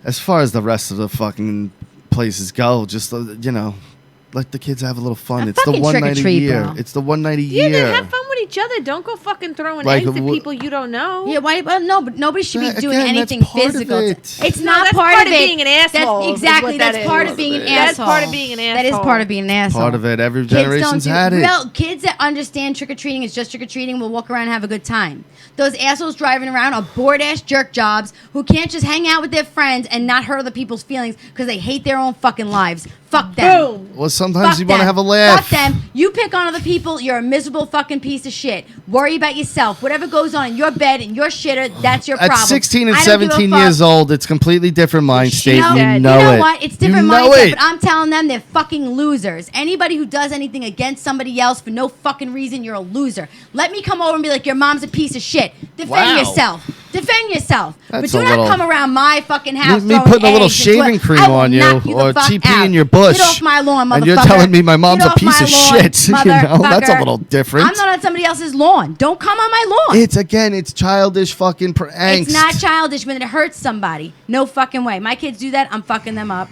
as far as the rest of the fucking places go, just let the kids have a little fun. A It's the fucking one night a trick-or-treat, year. bro. It's the one night a Yeah, year. then have fun with each other. Don't go fucking throwing Like, eggs at wh- people you don't know. Yeah, why? Well, no, but nobody should be That- doing again, that's anything part of physical. it. It's No, not that's part part of of it. being an asshole, That's is exactly. what that That's is. part of being an That's asshole. part of being an That is asshole. part of being an asshole. Part of it. Every Kids don't generation's do, had it. Well, kids that understand trick or treating is just trick or treating will walk around and have a good time. Those assholes driving around are bored ass jerk jobs who can't just hang out with their friends and not hurt other people's feelings because they hate their own fucking lives. Fuck them. Boom. Well, sometimes Fuck you want to them. have a laugh. Fuck them. You pick on other people, you're a miserable fucking piece of shit. Worry about yourself. Whatever goes on in your bed and your shitter, that's your At problem. 16 and I don't give a 17 fuck. years old, it's completely different mind state. You know, You you know you know it. what? It's different You know mindset, it. but I'm telling them they're fucking losers. Anybody who does anything against somebody else for no fucking reason, you're a loser. Let me come over and be like, your mom's a piece of shit. Defend Wow. yourself. Defend yourself. That's but do a not little- come around my fucking house. Me throwing putting a little eggs and shaving cream I will on you knock or the fuck TP out. in your bush. Get off my lawn, motherfucker. And you're telling me my mom's Get a off piece my of lawn, shit. You know, that's a motherfucker. little different. I'm not on somebody else's lawn. Don't come on my lawn. It's childish fucking angst. It's not childish when it hurts somebody. No fucking way. My kids do that. I'm fucking them up.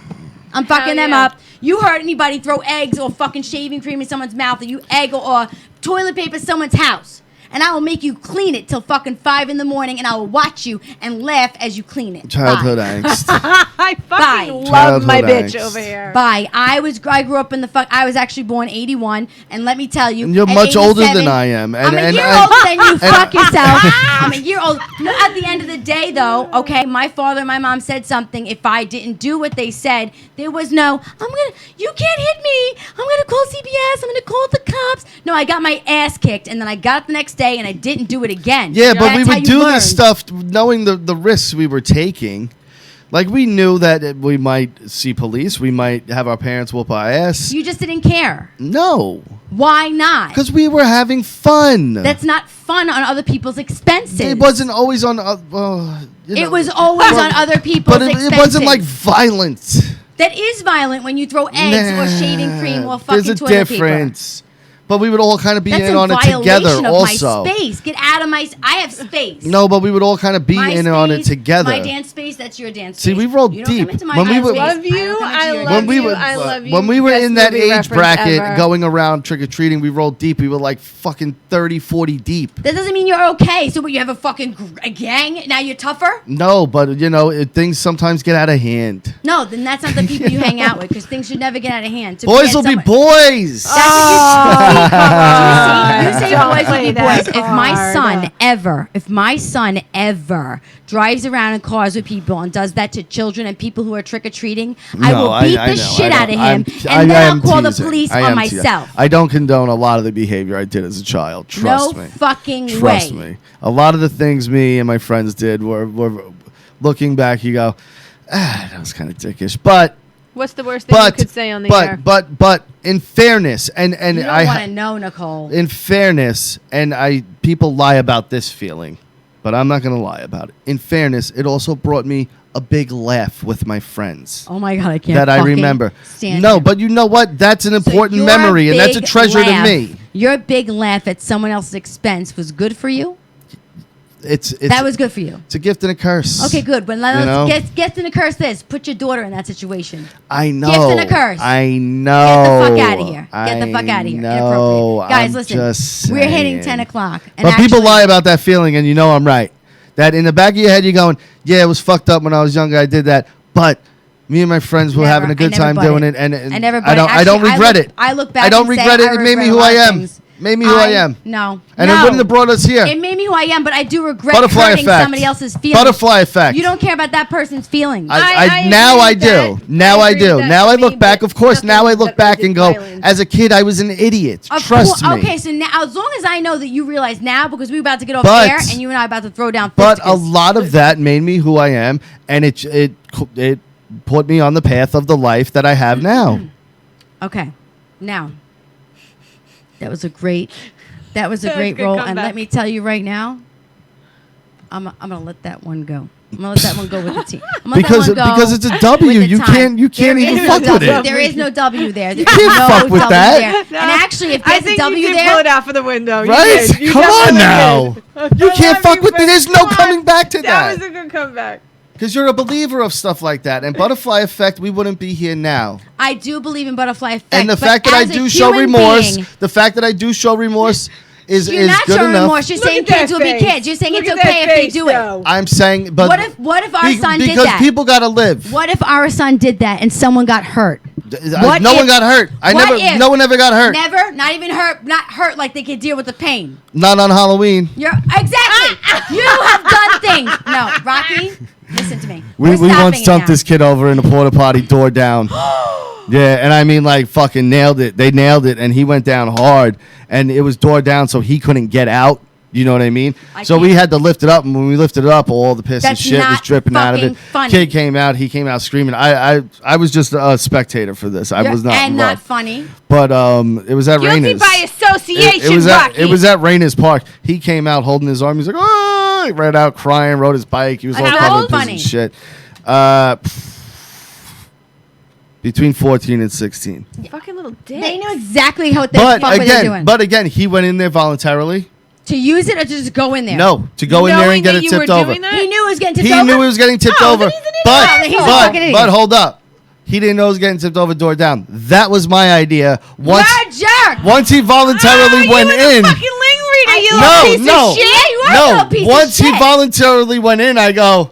I'm fucking them yeah. up. You hurt anybody, throw eggs or fucking shaving cream in someone's mouth, or you egg or toilet paper someone's house. And I will make you clean it till fucking 5 in the morning, and I will watch you and laugh as you clean it. Childhood Bye. angst. I Bye. fucking love my Childhood bitch angst. over here. Bye. I grew up in I was actually born 81, and let me tell you, And you're at much older 87 than I am. I'm a And year older than you. Fuck yourself. I'm a year old. No, at the end of the day, though, okay, my father and my mom said something. If I didn't do what they said, there was no, you can't hit me. I'm gonna call CPS. I'm gonna call the cops. No, I got my ass kicked, and then I got up the next day, and I didn't do it again. Yeah, but That's we how would you do learn. this stuff knowing the risks we were taking. Like, we knew that we might see police. We might have our parents whoop our ass. You just didn't care. No. Why not? Because we were having fun. That's not fun on other people's expenses. It wasn't always on... It was always on other people's But it expenses. wasn't like violent. That is violent when you throw eggs or shaving cream or fucking There's a toilet paper. difference. But we would all kind of be That's in a on it violation together of also. my space. Get out of my. I have space. No, but we would all kind of be My in on it space, together. My dance space. That's your dance See, space. we rolled You don't come deep. into my When we dance were- space. Love you. don't come into I your love when we you. were I love you. when we were Best in that movie age reference bracket ever. going around trick-or-treating, we rolled deep. We were like fucking 30, 40 deep. That doesn't mean you're okay. So what? You have a fucking a gang? Now you're tougher? No, but things sometimes get out of hand. No, then that's not the people you hang out with because things should never get out of hand. To Boys get will be someone- boys. That's what you say Don't boys will play be that boys. If my card. son ever drives around in cars with people and does that to children and people who are trick or treating, I No, will beat I the know, shit I out of know. him, I and then I'll am call the teasing. police I on am teasing. myself. I don't condone a lot of the behavior I did as a child. Trust No me. fucking Trust way. me. A lot of the things me and my friends did were looking back, you go, that was kind of dickish. But What's the worst thing you could say on the air? But in fairness, and You don't want to know, Nicole. in fairness, and people lie about this feeling, but I'm not going to lie about it. In fairness, it also brought me a big laugh with my friends. Oh my god, I can't. That I fucking remember. stand No, him. but you know what? That's an So important your memory, and that's a big treasure laugh- to me. Your big laugh at someone else's expense was good for you. It's That was good for you. It's a gift and a curse. Okay, good. But You know? let's get in the curse. This put your daughter in that situation. I know. Gift and a curse. I know. Get the fuck out of here. Get the fuck out of here. No, Inappropriate. Guys, I'm listen. just We're hitting saying. 10 o'clock. And But people actually- lie about that feeling, and you know I'm right. That in the back of your head, you're going, yeah, it was fucked up when I was younger. I did that. But me and my friends were Never. having a good I never time butted. doing it. And I never I don't Actually, regret it. I look back I don't and say regret it. I It made me regret who a I lot of am. things. Made me who I am. No. And no. it wouldn't have brought us here. It made me who I am, but I do regret Butterfly hurting effect. somebody else's feelings. Butterfly effect. You don't care about that person's feelings. I Now agree I with do. that. Now I I agree do. with that Now for I me, look back. but Of course, now I nothing look back and go, violence. as a kid, I was an idiot. Of Trust course- me. Okay, so now as long as I know that you realize now, because we're about to get off But- air and you and I are about to throw down But a fisticuffs. lot of that made me who I am, and it put me on the path of the life that I have now. Okay, now that was a great That was a good roll, comeback. and let me tell you right now, I'm gonna let that one go. I'm gonna let that one go with the team. I'm gonna let Because that one go because it's a W. with the You time. can't There even is fuck no with W. it. There is no W there. You can't fuck with that. And actually, if I there's a think W you did there, pull it out for the window. You Right? did. You Come on definitely now. did. You I can't love fuck you, with it. but There's no come on. coming back to That was that. a good comeback. Because you're a believer of stuff like that. And butterfly effect, we wouldn't be here now. I do believe in butterfly effect. And the but fact that I as a do show human remorse, being, the fact that I do show remorse is you're not good showing enough. remorse. You're Look saying at that kids will be face. kids. You're saying Look it's at that okay if they face, do it. though. I'm saying, but What if our son did because that? people gotta live. What if our son did that and someone got hurt? No one got hurt. No one ever got hurt. Never, not even hurt, not hurt like they could deal with the pain. Not on Halloween. You're exactly. You have done things. No, Rocky, listen to me. We We're stopping once it dumped now. this kid over in a porta potty, door down. Yeah, and I mean, like, fucking nailed it. They nailed it, and he went down hard, and it was door down, so he couldn't get out. You know what I mean? So we can't. had to lift it up, and when we lifted it up, all the piss and That's shit was not dripping out of fucking it. funny. Kid came out. He came out screaming. I was just a spectator for this. I was not and involved. not funny. But it was at Guilty Raina's. by association, It was Rocky. at Raina's Park. He came out holding his arm. He's like, oh! He ran out crying, rode his bike. He was all How covered old? in piss Funny. and shit. Between 14 and 16. Fucking little dick. They knew exactly what the But fuck were they doing. again, he went in there voluntarily. To use it or to just go in there? No, to go in there Knowing and get that it you tipped were over. doing that? He knew it was getting tipped He over. knew he was getting tipped Oh, over. then he's an But idiot. He's a fucking idiot. but hold up. He didn't know he was getting tipped over, door down. That was my idea. You're a jerk. Once he voluntarily went in. Fucking ling reader, you No, little piece no. of shit. Yeah, you are a little piece of Once he shit. voluntarily went in, I go,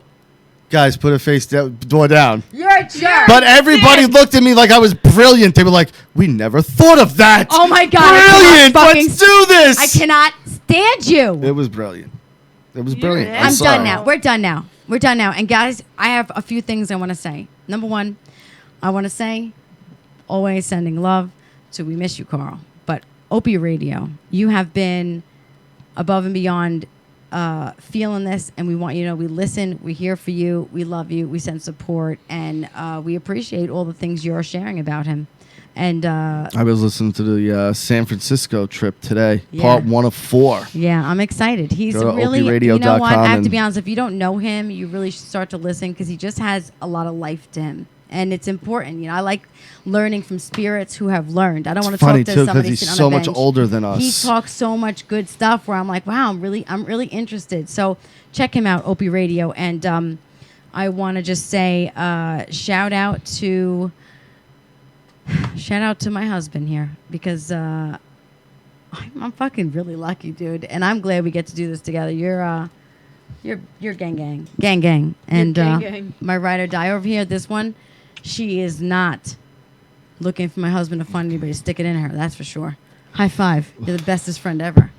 guys, put a face door down. You're a jerk. But everybody looked at me like I was brilliant. They were like, we never thought of that. Oh my God, I Brilliant. cannot fucking- Let's do this. I cannot stand you. It was brilliant. It was brilliant. an I'm sorry. done now. We're done now. We're done now. And guys, I have a few things I want to say. Number one, I want to say, always sending love to We Miss You, Carl. But Opie Radio, you have been above and beyond feeling this, and we want you to know we listen, we're here for you, we love you, we send support, and we appreciate all the things you're sharing about him. And I was listening to the San Francisco trip today, Yeah. part 1 of 4. yeah, I'm excited. He's Go to really, you know what? I have to opradio.com be honest. If you don't know him, you really should start to listen because he just has a lot of life to him. And it's important. You know, I like learning from spirits who have learned. I don't want to Funny talk too to because somebody he's sitting so on a much bench. older than us. He talks so much good stuff where I'm like, wow, I'm really interested. So check him out, Opie Radio. And I want to just say shout out to my husband here because I'm fucking really lucky, dude. And I'm glad we get to do this together. You're gang. And gang. my ride or die over here, this one, she is not looking for my husband to find anybody to stick it in her. That's for sure. High five. You're the bestest friend ever.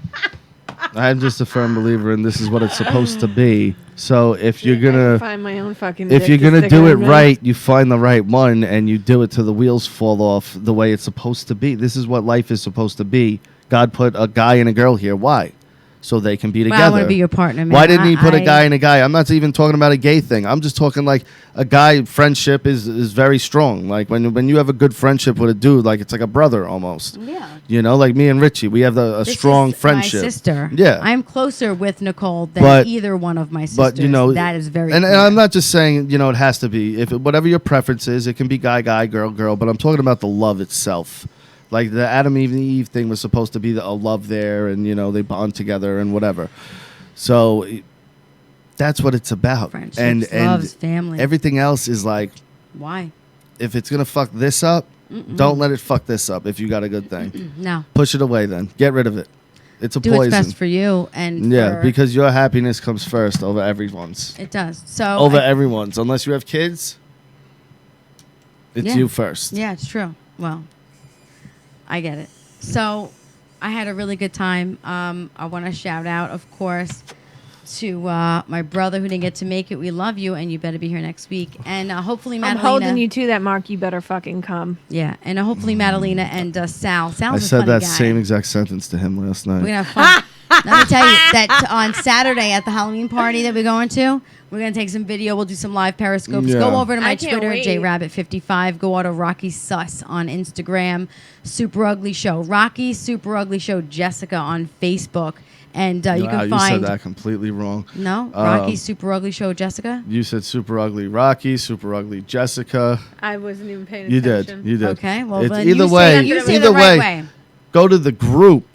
I'm just a firm believer in this is what it's supposed to be. So if you're I can gonna find my own fucking if dick you're to gonna stick do it in me. right, you find the right one and you do it till the wheels fall off the way it's supposed to be. This is what life is supposed to be. God put a guy and a girl here. Why? So they can be together. Well, I want to be your partner, man. Why didn't he put a guy and a guy? I'm not even talking about a gay thing. I'm just talking like a guy friendship is very strong. Like when you have a good friendship with a dude, like it's like a brother almost. Yeah. You know, like me and Richie, we have a This strong is friendship. My sister. Yeah. I'm closer with Nicole than But- either one of my sisters. But you know that is very. and clear. I'm not just saying it has to be whatever your preference is. It can be guy, girl. But I'm talking about the love itself. Like the Adam and Eve thing was supposed to be a love there, and they bond together and whatever. So that's what it's about. Friendships, and loves, family. Everything else is like, Why? if it's gonna fuck this up, don't let it fuck this up. If you got a good thing, No. push it away. Then get rid of it. It's a Do poison. what's best for you and Yeah, for- because your happiness comes first over everyone's. it does. So Over everyone's. Unless you have kids, it's Yeah. you first. Yeah, it's true. Well, I get it. So I had a really good time. I want to shout out, of course, to my brother who didn't get to make it. We love you, and you better be here next week. And hopefully, I'm Madalena. holding you to that, Mark. You better fucking come. Yeah, and hopefully Madalena and Sal. Sal's I a said funny that guy. same exact sentence to him last night. We're gonna have fun. Let me tell you that on Saturday at the Halloween party that we're going to, we're gonna take some video. We'll do some live periscopes. Yeah. Go over to my I can't Twitter, wait. JRabbit55. Go to Rocky Sus on Instagram. Super Ugly Show, Rocky Super Ugly Show, Jessica on Facebook, and you Wow, can you find said that completely wrong. no Rocky Super Ugly Show, Jessica. You said super ugly Rocky, super ugly Jessica. I wasn't even paying You attention. did. You did. Okay, well It's then either you way. say, you say either the right way, way. go to the group.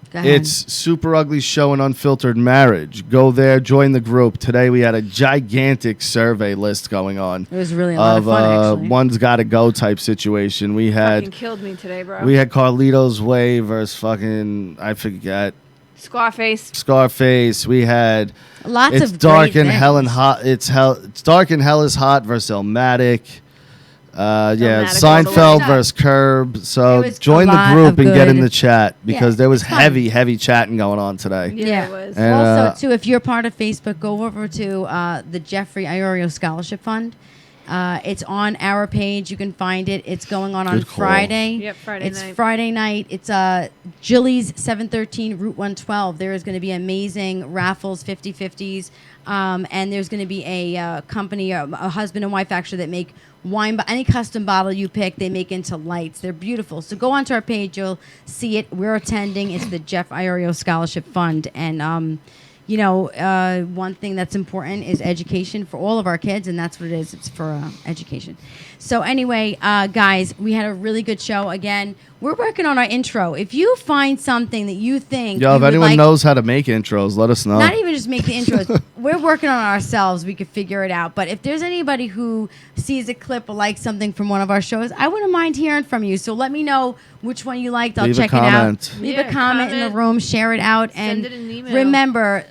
Go ahead. It's Super Ugly Show and Unfiltered Marriage. Go there, join the group. Today we had a gigantic survey list going on. It was really a lot of fun, actually. One's got to go type situation. We Fucking had killed me today, bro. Carlito's Way versus fucking I forget Scarface. Scarface. We had Lots it's of dark great and hell and things. hot. It's dark and hell is hot versus Elmatic. Yeah, Elmatic all the Seinfeld way. versus Curb. So There was join a the lot group of and get in good- the chat because Yeah, there was it's fun. heavy chatting going on today. Yeah, it was. And, Also, too, if you're part of Facebook, go over to the Jeffrey Iorio Scholarship Fund. It's on our page. You can find it. It's going on Good call. Friday. Yep, Friday it's night. Friday night. It's Jilly's 713 Route 112. There is going to be amazing raffles, 50/50s. And there's going to be a company, a husband and wife actually, that make wine. But any custom bottle you pick, they make into lights. They're beautiful. So go onto our page. You'll see it. We're attending. It's the Jeff Iorio Scholarship Fund. And one thing that's important is education for all of our kids, and that's what it is. It's for education. So anyway, guys, we had a really good show. Again, we're working on our intro. If you find something that you think Yo, you if would anyone like, knows how to make intros, let us know. not even just make the intros. We're working on it ourselves. We could figure it out. But if there's anybody who sees a clip or likes something from one of our shows, I wouldn't mind hearing from you. So let me know which one you liked. I'll Leave a check it comment. out. Leave Yeah, a comment in the comment. room. Share it out. Send And it in an email. remember,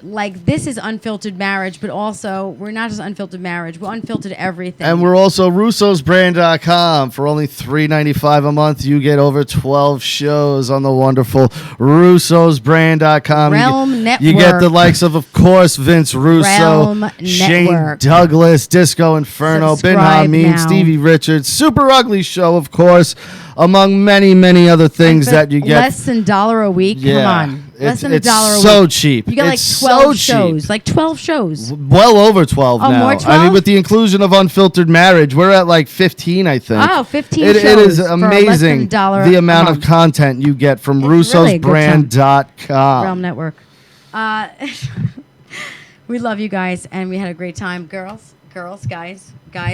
this is Unfiltered Marriage, but also we're not just Unfiltered Marriage. We're Unfiltered Everything. And we're also russosbrand.com. For only $3.95 a month, you get over 12 shows on the wonderful russosbrand.com. Realm You get the Network. likes of course, Vince Russo, Realm Shane Network. Douglas, Disco Inferno, Ben Subscribe Hameen, now. Stevie Richards, Super Ugly Show, of course, among many, many other things For that you get. less than $1 a week. Yeah. Come on, less than It's $1 a so week. cheap. You get like It's 12 so cheap. shows. Like 12 shows. Well over 12 Oh, now. more I mean, 12? with the inclusion of Unfiltered Marriage, we're at like 15, I think. Oh, 15 It shows is for amazing less than $1 the a amount of month. content you get from It's really a good time. russosbrand.com. Realm Network. We love you guys, and we had a great time, girls. girls, guys,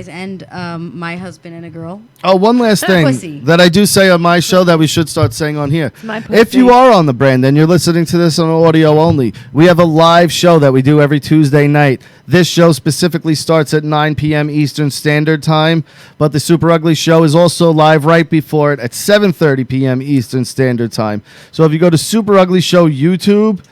and my husband and a girl. Oh, one last thing Pussy. that I do say on my show that we should start saying on here. my If you pussy. are on the brand and you're listening to this on audio only, we have a live show that we do every Tuesday night. This show specifically starts at 9 p.m. Eastern Standard Time, but the Super Ugly Show is also live right before it at 7:30 p.m. Eastern Standard Time. So if you go to Super Ugly Show YouTube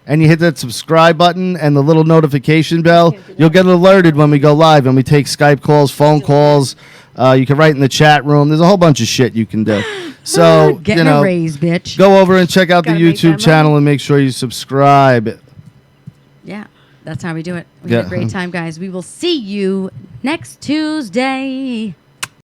and you hit that subscribe button and the little notification bell, you'll get alerted when we go live and we take Skype calls, phone calls. You can write in the chat room. There's a whole bunch of shit you can do. So, Getting a raise, bitch. go over and check out the Gotta make that YouTube money. channel and make sure you subscribe. Yeah, that's how we do it. We had Yeah. a great time, guys. We will see you next Tuesday.